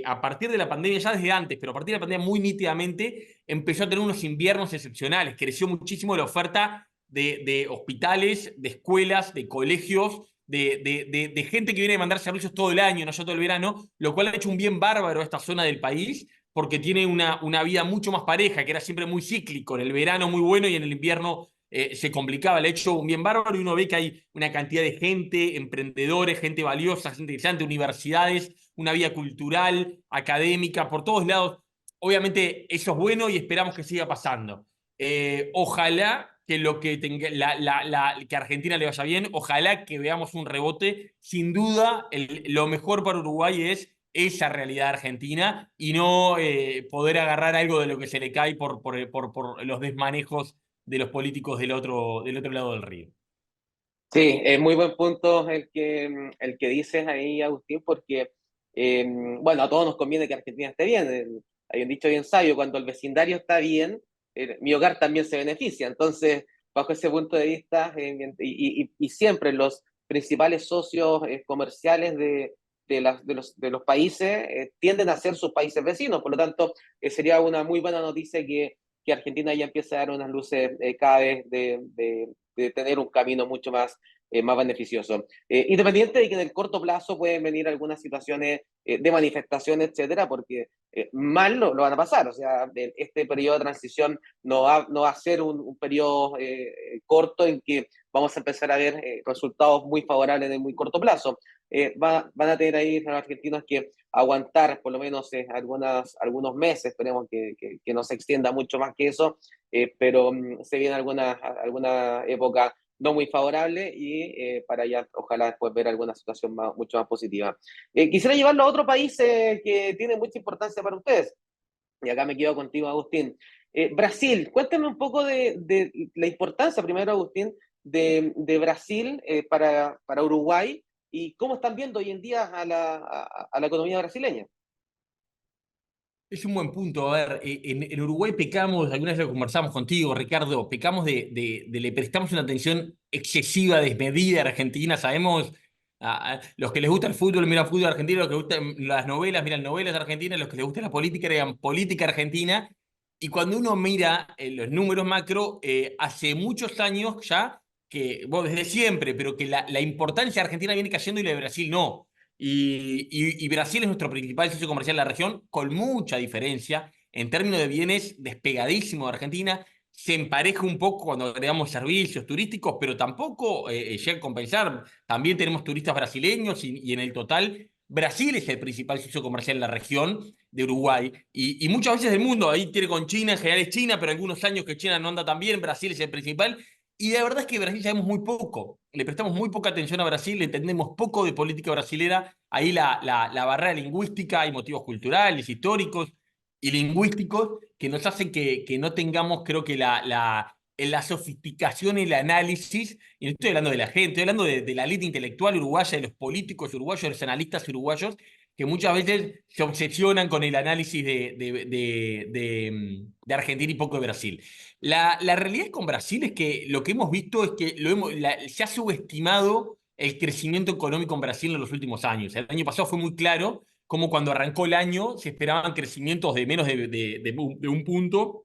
A partir de la pandemia, ya desde antes, pero a partir de la pandemia muy nítidamente empezó a tener unos inviernos excepcionales. Creció muchísimo la oferta de hospitales, de escuelas, de colegios, de gente que viene a mandar servicios todo el año, no solo todo el verano, lo cual ha hecho un bien bárbaro a esta zona del país, porque tiene una vida mucho más pareja, que era siempre muy cíclico, en el verano muy bueno y en el invierno se complicaba. Le ha hecho un bien bárbaro, y uno ve que hay una cantidad de gente, emprendedores, gente valiosa, gente interesante, universidades, una vida cultural, académica, por todos lados. Obviamente eso es bueno y esperamos que siga pasando. Ojalá que lo que tenga, que a Argentina le vaya bien, ojalá que veamos un rebote. Sin duda, lo mejor para Uruguay es esa realidad argentina, y no poder agarrar algo de lo que se le cae por los desmanejos de los políticos del otro lado del río. Sí, es muy buen punto el que dices ahí, Agustín, porque, bueno, a todos nos conviene que Argentina esté bien. Hay un dicho bien sabio: cuando el vecindario está bien, mi hogar también se beneficia. Entonces, bajo ese punto de vista, y siempre los principales socios comerciales de los países tienden a ser sus países vecinos. Por lo tanto, sería una muy buena noticia que Argentina ya empiece a dar unas luces cada vez de tener un camino mucho más beneficioso. Independiente de que en el corto plazo pueden venir algunas situaciones de manifestación, etcétera, porque mal lo van a pasar. O sea, este periodo de transición no va a ser un periodo corto en que vamos a empezar a ver resultados muy favorables en el muy corto plazo. Van a tener ahí los argentinos que aguantar por lo menos algunos meses. Esperemos que no se extienda mucho más que eso, pero se viene alguna época no muy favorable, y para allá ojalá después ver alguna situación mucho más positiva. Quisiera llevarlo a otro país que tiene mucha importancia para ustedes, y acá me quedo contigo, Agustín. Brasil, cuéntame un poco de la importancia, primero, Agustín, de Brasil para Uruguay, y cómo están viendo hoy en día a la economía brasileña. Es un buen punto. A ver, en Uruguay pecamos, alguna vez lo conversamos contigo, Ricardo, pecamos le prestamos una atención excesiva, desmedida a Argentina. Sabemos, los que les gusta el fútbol miran fútbol argentino, los que les gustan las novelas miran novelas argentinas, los que les gusta la política miran política argentina. Y cuando uno mira los números macro, hace muchos años ya, que, bueno, desde siempre, pero que la importancia de Argentina viene cayendo y la de Brasil no. Y Brasil es nuestro principal socio comercial en la región, con mucha diferencia. En términos de bienes, despegadísimo de Argentina. Se empareja un poco cuando agregamos servicios turísticos, pero tampoco llega a compensar. También tenemos turistas brasileños, y en el total, Brasil es el principal socio comercial en la región de Uruguay. Y muchas veces del mundo, ahí tiene con China, en general es China, pero algunos años que China no anda tan bien, Brasil es el principal. Y la verdad es que Brasil sabemos muy poco, le prestamos muy poca atención a Brasil, le entendemos poco de política brasilera. Ahí la barrera lingüística, hay motivos culturales, históricos y lingüísticos que nos hacen que no tengamos, creo que la sofisticación y el análisis, y no estoy hablando de la gente, estoy hablando de la élite intelectual uruguaya, de los políticos uruguayos, de los analistas uruguayos, que muchas veces se obsesionan con el análisis de Argentina y poco de Brasil. La realidad con Brasil es que lo que hemos visto es que se ha subestimado el crecimiento económico en Brasil en los últimos años. El año pasado fue muy claro como cuando arrancó el año se esperaban crecimientos de menos de un punto,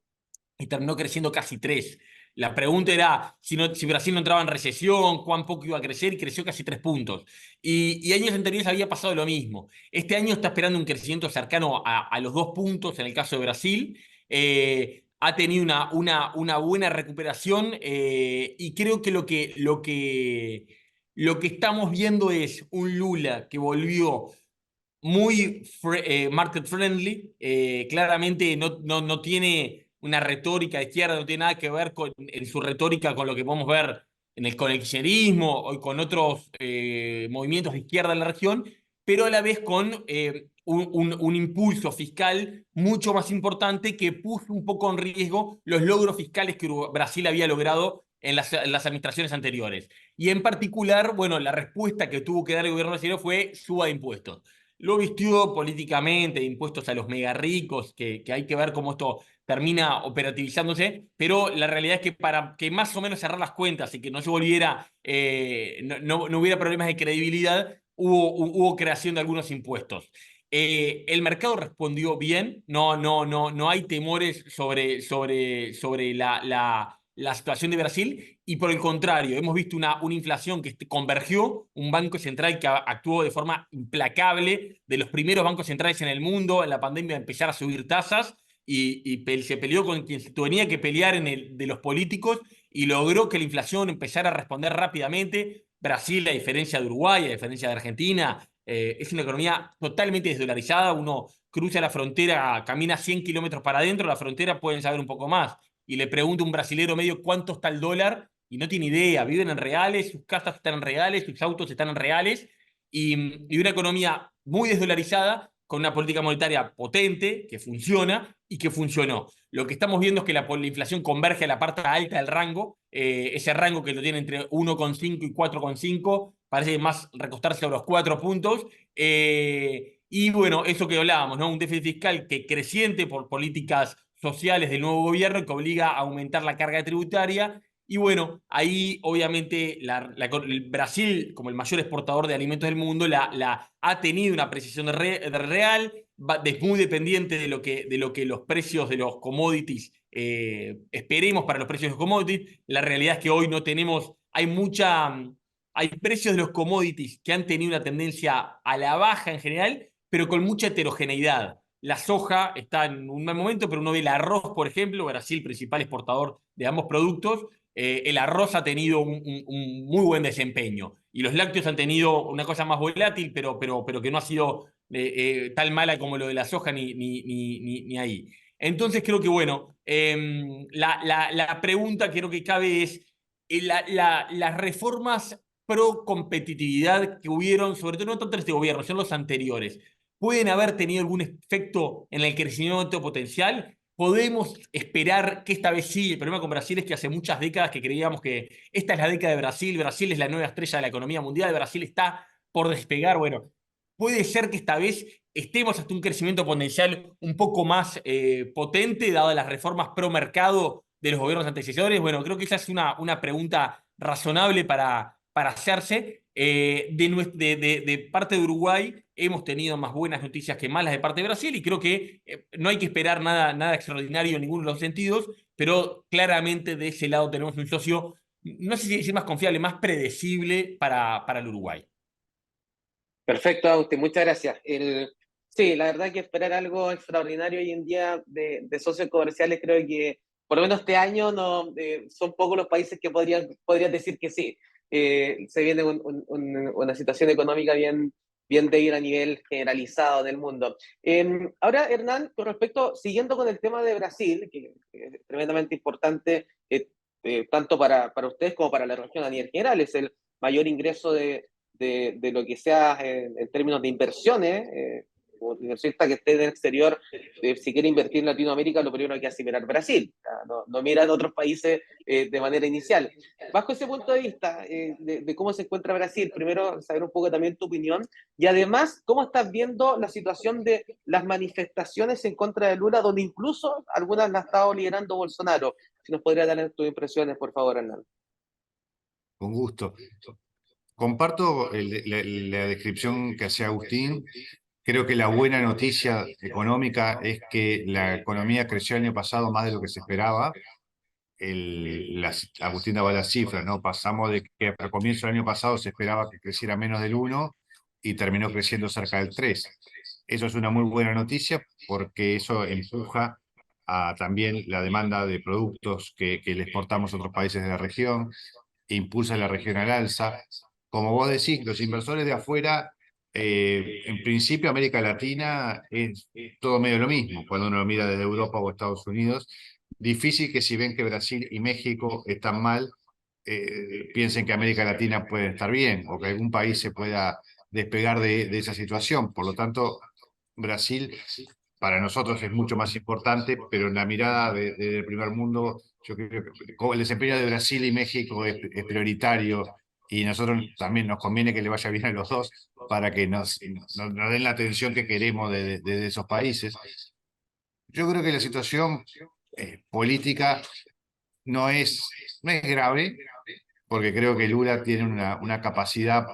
y terminó creciendo casi 3. La pregunta era si Brasil no entraba en recesión, cuán poco iba a crecer, y creció casi 3 puntos. Y años anteriores había pasado lo mismo. Este año está esperando un crecimiento cercano a los 2 puntos en el caso de Brasil. Ha tenido una buena recuperación, y creo que lo que estamos viendo es un Lula que volvió muy market friendly. Claramente no tiene una retórica de izquierda, no tiene nada que ver en su retórica con lo que podemos ver con el kirchnerismo o con otros movimientos de izquierda en la región, pero a la vez con un impulso fiscal mucho más importante, que puso un poco en riesgo los logros fiscales que Brasil había logrado en las administraciones anteriores. Y en particular, bueno, la respuesta que tuvo que dar el gobierno brasileño fue suba de impuestos. Lo vistió políticamente, de impuestos a los mega ricos, que hay que ver cómo esto termina operativizándose, pero la realidad es que para que más o menos cerrar las cuentas y que no se volviera, no hubiera problemas de credibilidad, hubo creación de algunos impuestos. El mercado respondió bien, no hay temores sobre la situación de Brasil, y por el contrario, hemos visto una inflación que convergió, un banco central que actuó de forma implacable, de los primeros bancos centrales en el mundo en la pandemia a empezar a subir tasas, y se peleó con quien se tenía que pelear de los políticos, y logró que la inflación empezara a responder rápidamente. Brasil, a diferencia de Uruguay, a diferencia de Argentina, es una economía totalmente desdolarizada. Uno cruza la frontera, camina 100 kilómetros para adentro, la frontera pueden saber un poco más, y le pregunta a un brasilero medio cuánto está el dólar, y no tiene idea. Viven en reales, sus casas están en reales, sus autos están en reales, y una economía muy desdolarizada, con una política monetaria potente, que funciona y que funcionó. Lo que estamos viendo es que la inflación converge a la parte alta del rango, ese rango que lo tiene entre 1,5 y 4,5, parece más recostarse sobre los 4 puntos. Y bueno, eso que hablábamos, ¿no? Un déficit fiscal que creciente por políticas sociales del nuevo gobierno, que obliga a aumentar la carga tributaria. Y bueno, ahí obviamente el Brasil, como el mayor exportador de alimentos del mundo, ha tenido una apreciación real, es muy dependiente de lo que los precios de los commodities, esperemos para los precios de los commodities. La realidad es que hoy no tenemos, hay precios de los commodities que han tenido una tendencia a la baja en general, pero con mucha heterogeneidad. La soja está en un mal momento, pero uno ve el arroz, por ejemplo, Brasil, principal exportador de ambos productos, el arroz ha tenido un muy buen desempeño, y los lácteos han tenido una cosa más volátil, pero que no ha sido tan mala como lo de la soja ni ahí. Entonces creo que, bueno, la pregunta que creo que cabe es, las reformas pro competitividad que hubieron, sobre todo no tanto en este gobierno, son los anteriores, ¿pueden haber tenido algún efecto en el crecimiento potencial? ¿Podemos esperar que esta vez sí? El problema con Brasil es que hace muchas décadas que creíamos que esta es la década de Brasil, Brasil es la nueva estrella de la economía mundial, Brasil está por despegar. Bueno, puede ser que esta vez estemos hasta un crecimiento potencial un poco más potente, dadas las reformas pro mercado de los gobiernos antecesores. Bueno, creo que esa es una pregunta razonable para hacerse. De parte de Uruguay hemos tenido más buenas noticias que malas de parte de Brasil, y creo que no hay que esperar nada extraordinario en ninguno de los sentidos, pero claramente de ese lado tenemos un socio, no sé si decir más confiable, más predecible para el Uruguay. Perfecto, Agustín, muchas gracias. Sí, la verdad que esperar algo extraordinario hoy en día de socios comerciales, creo que por lo menos este año no, son pocos los países que podrían decir que sí. Se viene una situación económica bien de ir a nivel generalizado en el mundo. Ahora, Hernán, con respecto, siguiendo con el tema de Brasil, que es tremendamente importante, tanto para ustedes como para la región a nivel general, es el mayor ingreso de lo que sea en términos de inversiones, o inversionista que esté en el exterior, si quiere invertir en Latinoamérica, lo primero que hace es mirar Brasil, no miran otros países de manera inicial. Bajo ese punto de vista, de cómo se encuentra Brasil, primero saber un poco también tu opinión, y además, cómo estás viendo la situación de las manifestaciones en contra de Lula, donde incluso algunas las ha estado liderando Bolsonaro. Si nos podría dar tus impresiones, por favor, Hernán. Con gusto. Comparto la descripción que hacía Agustín. Creo que la buena noticia económica es que la economía creció el año pasado más de lo que se esperaba. Agustín daba las cifras, ¿no? Pasamos de que al comienzo del año pasado se esperaba que creciera menos del 1 y terminó creciendo cerca del 3. Eso es una muy buena noticia porque eso empuja a también la demanda de productos que le exportamos a otros países de la región, impulsa la región al alza. Como vos decís, los inversores de afuera, en principio América Latina es todo medio lo mismo, cuando uno lo mira desde Europa o Estados Unidos. Difícil que si ven que Brasil y México están mal, piensen que América Latina puede estar bien o que algún país se pueda despegar de esa situación. Por lo tanto, Brasil para nosotros es mucho más importante, pero en la mirada del primer mundo, yo creo que como el desempeño de Brasil y México es prioritario, y nosotros también nos conviene que le vaya bien a los dos para que nos den la atención que queremos de esos países. Yo creo que la situación política no es grave, porque creo que Lula tiene una capacidad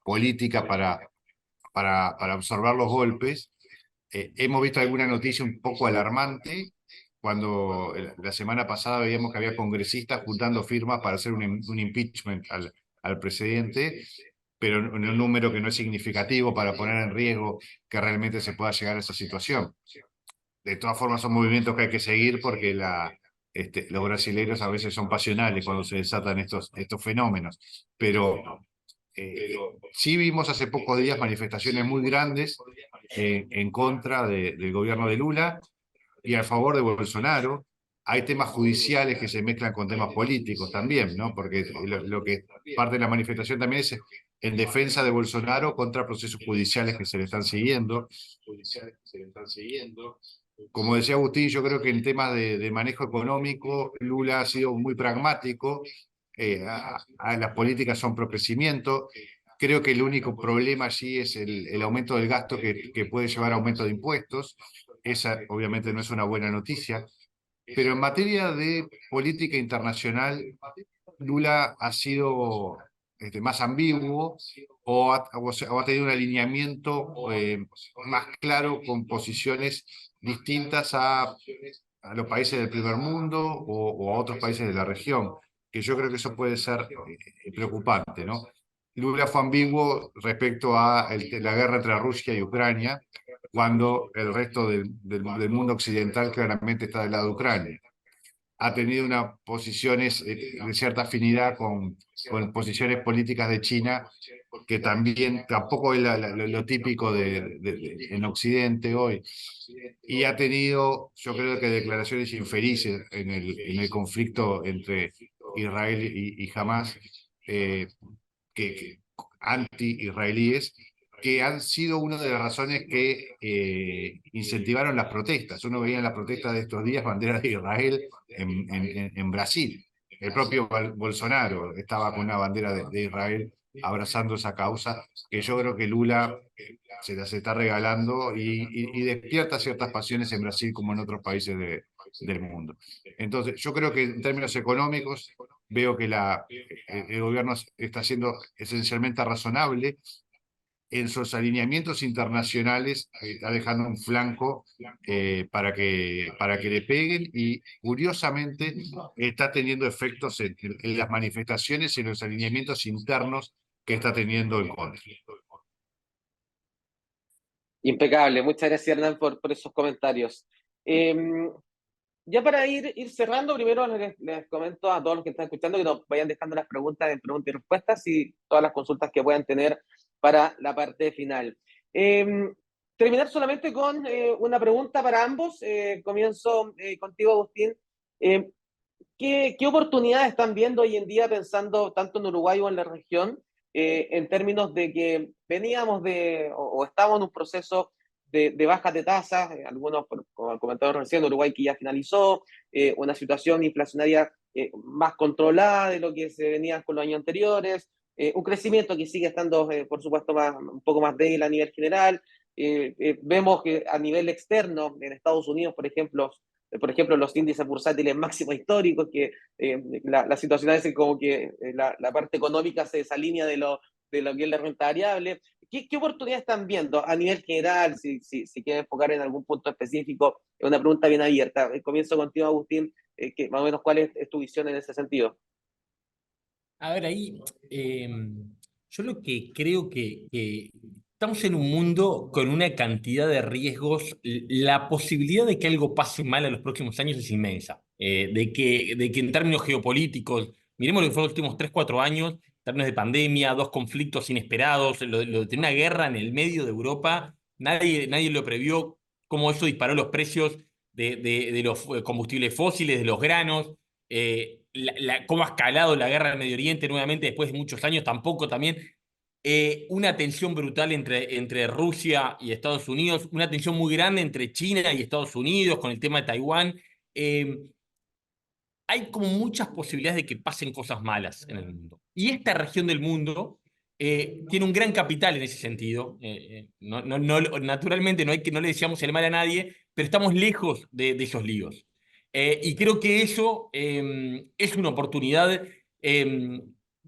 política para observar los golpes. Hemos visto alguna noticia un poco alarmante, cuando la semana pasada veíamos que había congresistas juntando firmas para hacer un impeachment al presidente, pero en un número que no es significativo para poner en riesgo que realmente se pueda llegar a esa situación. De todas formas, son movimientos que hay que seguir, porque los brasileños a veces son pasionales cuando se desatan estos fenómenos. Pero sí vimos hace pocos días manifestaciones muy grandes en contra del gobierno de Lula y a favor de Bolsonaro. Hay temas judiciales que se mezclan con temas políticos también, ¿no? Porque lo que parte de la manifestación también es en defensa de Bolsonaro contra procesos judiciales que se le están siguiendo. Como decía Agustín, yo creo que en temas de manejo económico, Lula ha sido muy pragmático. Las políticas son pro crecimiento. Creo que el único problema allí es el aumento del gasto, que puede llevar a aumento de impuestos. Esa obviamente no es una buena noticia. Pero en materia de política internacional, Lula ha sido más ambiguo, o ha tenido un alineamiento más claro, con posiciones distintas a los países del primer mundo o a otros países de la región, que yo creo que eso puede ser preocupante, ¿no? Lula fue ambiguo respecto a la guerra entre Rusia y Ucrania, cuando el resto del mundo occidental claramente está del lado de Ucrania. Ha tenido unas posiciones de cierta afinidad con posiciones políticas de China, que también tampoco es lo típico en Occidente hoy. Y ha tenido, yo creo que, declaraciones infelices en el conflicto entre Israel y Hamas, que anti-israelíes, que han sido una de las razones que incentivaron las protestas. Uno veía en las protestas de estos días banderas de Israel en Brasil. El propio Bolsonaro estaba con una bandera de Israel abrazando esa causa, que yo creo que Lula se las está regalando, y despierta ciertas pasiones en Brasil como en otros países del mundo. Entonces, yo creo que en términos económicos veo que el gobierno está siendo esencialmente razonable. En sus alineamientos internacionales está dejando un flanco para que le peguen, y curiosamente está teniendo efectos en las manifestaciones y en los alineamientos internos que está teniendo en contra. Impecable. Muchas gracias, Hernán, por esos comentarios. Ya para ir cerrando, primero les comento a todos los que están escuchando que nos vayan dejando las preguntas en preguntas y respuestas, y todas las consultas que puedan tener para la parte final. Terminar solamente con una pregunta para ambos. Comienzo contigo, Agustín. ¿Qué oportunidades están viendo hoy en día, pensando tanto en Uruguay o en la región, en términos de que veníamos o estamos en un proceso de bajas de tasas? Algunos, como comentado recién, Uruguay que ya finalizó, una situación inflacionaria más controlada de lo que se venía con los años anteriores, un crecimiento que sigue estando, por supuesto, un poco más débil a nivel general. Vemos que a nivel externo, en Estados Unidos, por ejemplo, los índices bursátiles máximos históricos, que la situación es como que la parte económica se desalinea de lo que es la renta variable. ¿Qué oportunidades están viendo a nivel general? Si quieren enfocar en algún punto específico, es una pregunta bien abierta. Comienzo contigo, Agustín, que más o menos cuál es tu visión en ese sentido. A ver, ahí yo lo que creo que estamos en un mundo con una cantidad de riesgos. La posibilidad de que algo pase mal en los próximos años es inmensa. De que en términos geopolíticos, miremos lo que fue los últimos 3, 4 años, en términos de pandemia, 2 conflictos inesperados, lo de tener una guerra en el medio de Europa, nadie lo previó, cómo eso disparó los precios de los combustibles fósiles, de los granos. Cómo ha escalado la guerra en Medio Oriente nuevamente después de muchos años, tampoco también. una tensión brutal entre Rusia y Estados Unidos, una tensión muy grande entre China y Estados Unidos con el tema de Taiwán. Hay como muchas posibilidades de que pasen cosas malas en el mundo. Y esta región del mundo tiene un gran capital en ese sentido. Naturalmente no le deseamos el mal a nadie, pero estamos lejos de esos líos. Y creo que eso es una oportunidad.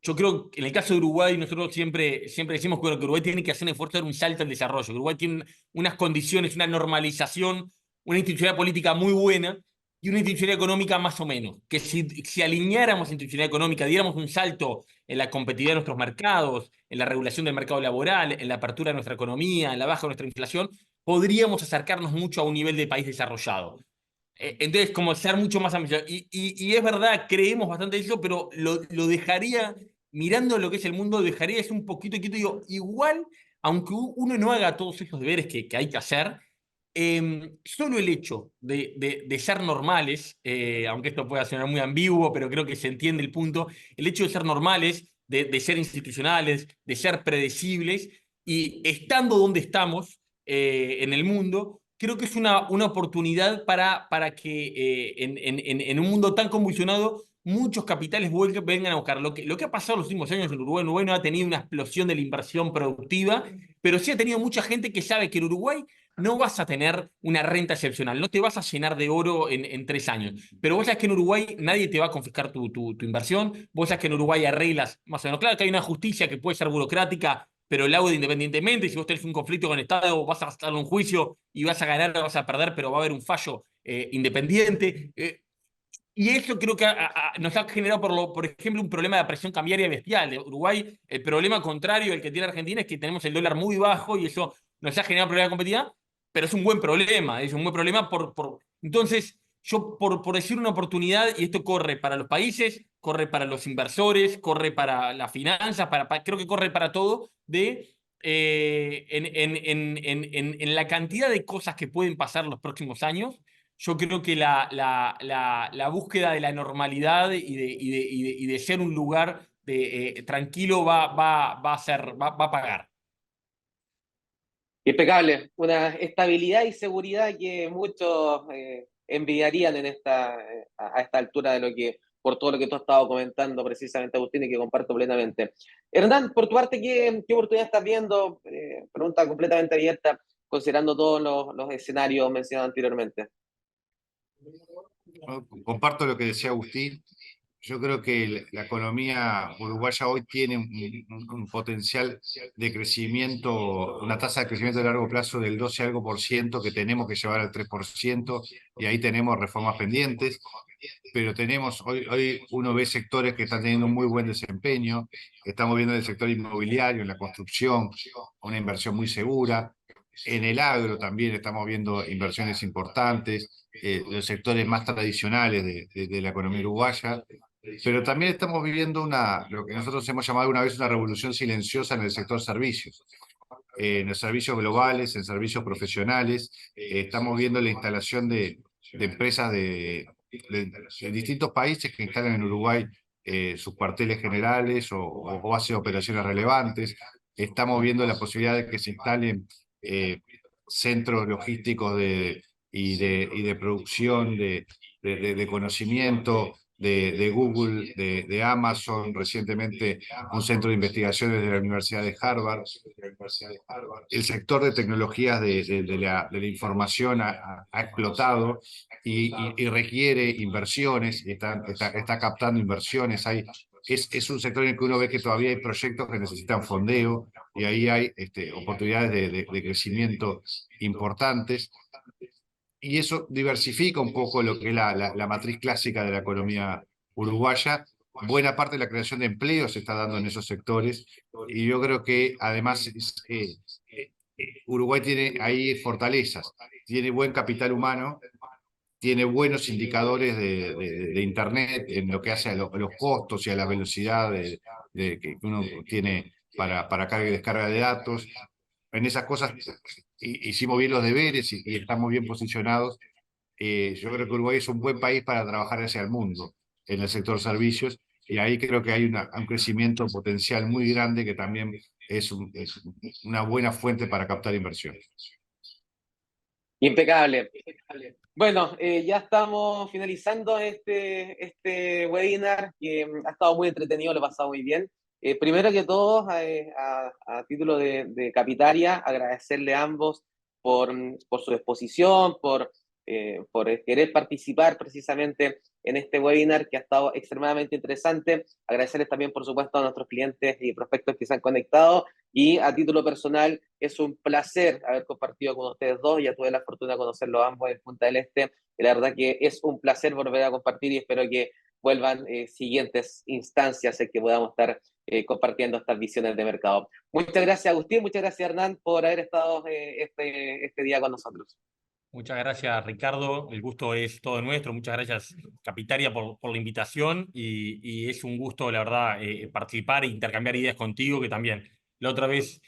Yo creo que en el caso de Uruguay, nosotros siempre decimos que, bueno, que Uruguay tiene que hacer un esfuerzo de dar un salto al desarrollo. Uruguay tiene unas condiciones, una normalización, una institucionalidad política muy buena y una institucionalidad económica más o menos. Que si alineáramos institucionalidad económica, diéramos un salto en la competitividad de nuestros mercados, en la regulación del mercado laboral, en la apertura de nuestra economía, en la baja de nuestra inflación, podríamos acercarnos mucho a un nivel de país desarrollado. Entonces, como ser mucho más ambicioso. Y es verdad, creemos bastante eso, pero lo dejaría, mirando lo que es el mundo, dejaría eso un poquito quieto. Digo, igual, aunque uno no haga todos esos deberes que hay que hacer, solo el hecho de ser normales, aunque esto pueda sonar muy ambiguo, pero creo que se entiende el punto, el hecho de ser normales, de ser institucionales, de ser predecibles, y estando donde estamos en el mundo, creo que es una oportunidad para que en un mundo tan convulsionado muchos capitales vengan a buscar. Lo que ha pasado en los últimos años en Uruguay no ha tenido una explosión de la inversión productiva, pero sí ha tenido mucha gente que sabe que en Uruguay no vas a tener una renta excepcional, no te vas a llenar de oro en 3 años. Pero vos sabés que en Uruguay nadie te va a confiscar tu inversión, vos sabés que en Uruguay hay reglas más o menos. Claro que hay una justicia que puede ser burocrática, pero lauda independientemente. Si vos tenés un conflicto con el Estado, vas a estar en un juicio y vas a ganar o vas a perder, pero va a haber un fallo independiente. Y eso creo que nos ha generado, por ejemplo, un problema de presión cambiaria bestial. De Uruguay, el problema contrario al que tiene Argentina es que tenemos el dólar muy bajo y eso nos ha generado problemas de competitividad, pero es un buen problema, es un buen problema Entonces, yo por decir una oportunidad, y esto corre para los países, corre para los inversores, corre para las finanzas, creo que corre para todo, en la cantidad de cosas que pueden pasar los próximos años. Yo creo que la búsqueda de la normalidad y de ser un lugar tranquilo va a pagar. Impecable, una estabilidad y seguridad que muchos envidiarían a esta altura de por todo lo que tú has estado comentando precisamente, Agustín, y que comparto plenamente. Hernán, por tu parte, ¿qué oportunidad estás viendo? Pregunta completamente abierta, considerando todos los escenarios mencionados anteriormente. Comparto lo que decía Agustín. Yo creo que la economía uruguaya hoy tiene un potencial de crecimiento, una tasa de crecimiento de largo plazo del 12 algo por ciento que tenemos que llevar al 3%, y ahí tenemos reformas pendientes, pero hoy uno ve sectores que están teniendo un muy buen desempeño. Estamos viendo en el sector inmobiliario, en la construcción, una inversión muy segura. En el agro también estamos viendo inversiones importantes, los sectores más tradicionales de la economía uruguaya, pero también estamos viviendo lo que nosotros hemos llamado una vez una revolución silenciosa en el sector servicios. En los servicios globales, en servicios profesionales, estamos viendo la instalación de empresas de distintos países que instalan en Uruguay sus cuarteles generales o hacen operaciones relevantes. Estamos viendo la posibilidad de que se instalen centros logísticos y de producción de conocimiento de Google, de Amazon, recientemente un centro de investigaciones de la Universidad de Harvard. El sector de tecnologías de la información ha explotado y requiere inversiones, está captando inversiones. Es un sector en el que uno ve que todavía hay proyectos que necesitan fondeo, y ahí hay oportunidades de crecimiento importantes. Y eso diversifica un poco lo que es la matriz clásica de la economía uruguaya. Buena parte de la creación de empleo se está dando en esos sectores, y yo creo que además Uruguay tiene ahí fortalezas, tiene buen capital humano, tiene buenos indicadores de Internet en lo que hace a los costos y a la velocidad que uno tiene para carga y descarga de datos. En esas cosas hicimos bien los deberes y estamos bien posicionados. Yo creo que Uruguay es un buen país para trabajar hacia el mundo en el sector servicios, y ahí creo que hay un crecimiento potencial muy grande que también es una buena fuente para captar inversión. Impecable. Bueno, ya estamos finalizando este webinar que ha estado muy entretenido, lo he pasado muy bien. Primero que todo, a título de Capitaria, agradecerle a ambos por su exposición, por querer participar precisamente en este webinar que ha estado extremadamente interesante. Agradecerles también, por supuesto, a nuestros clientes y prospectos que se han conectado. Y a título personal, es un placer haber compartido con ustedes dos. Ya tuve la fortuna de conocerlos ambos en Punta del Este. Y la verdad que es un placer volver a compartir y espero que vuelvan siguientes instancias en que podamos estar compartiendo estas visiones de mercado. Muchas gracias, Agustín. Muchas gracias, Hernán, por haber estado este día con nosotros. Muchas gracias, Ricardo. El gusto es todo nuestro. Muchas gracias, Capitaria, por la invitación. Y es un gusto, la verdad, participar e intercambiar ideas contigo, que también la otra vez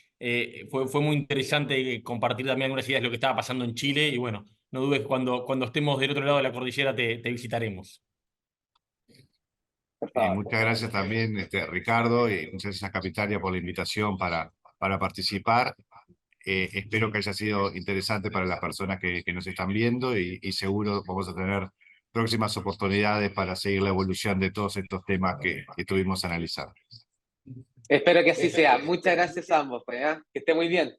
fue muy interesante compartir también algunas ideas de lo que estaba pasando en Chile. Y bueno, no dudes que cuando estemos del otro lado de la cordillera te visitaremos. Por favor. Muchas gracias también, Ricardo, y muchas gracias a Capitalia por la invitación para participar. Espero que haya sido interesante para las personas que nos están viendo y seguro vamos a tener próximas oportunidades para seguir la evolución de todos estos temas que estuvimos analizando. Espero que así sea. Muchas gracias a ambos. Pues, ¿eh? Que esté muy bien.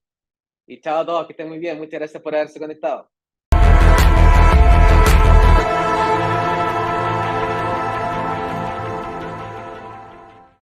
Y chao a todos, que estén muy bien. Muchas gracias por haberse conectado.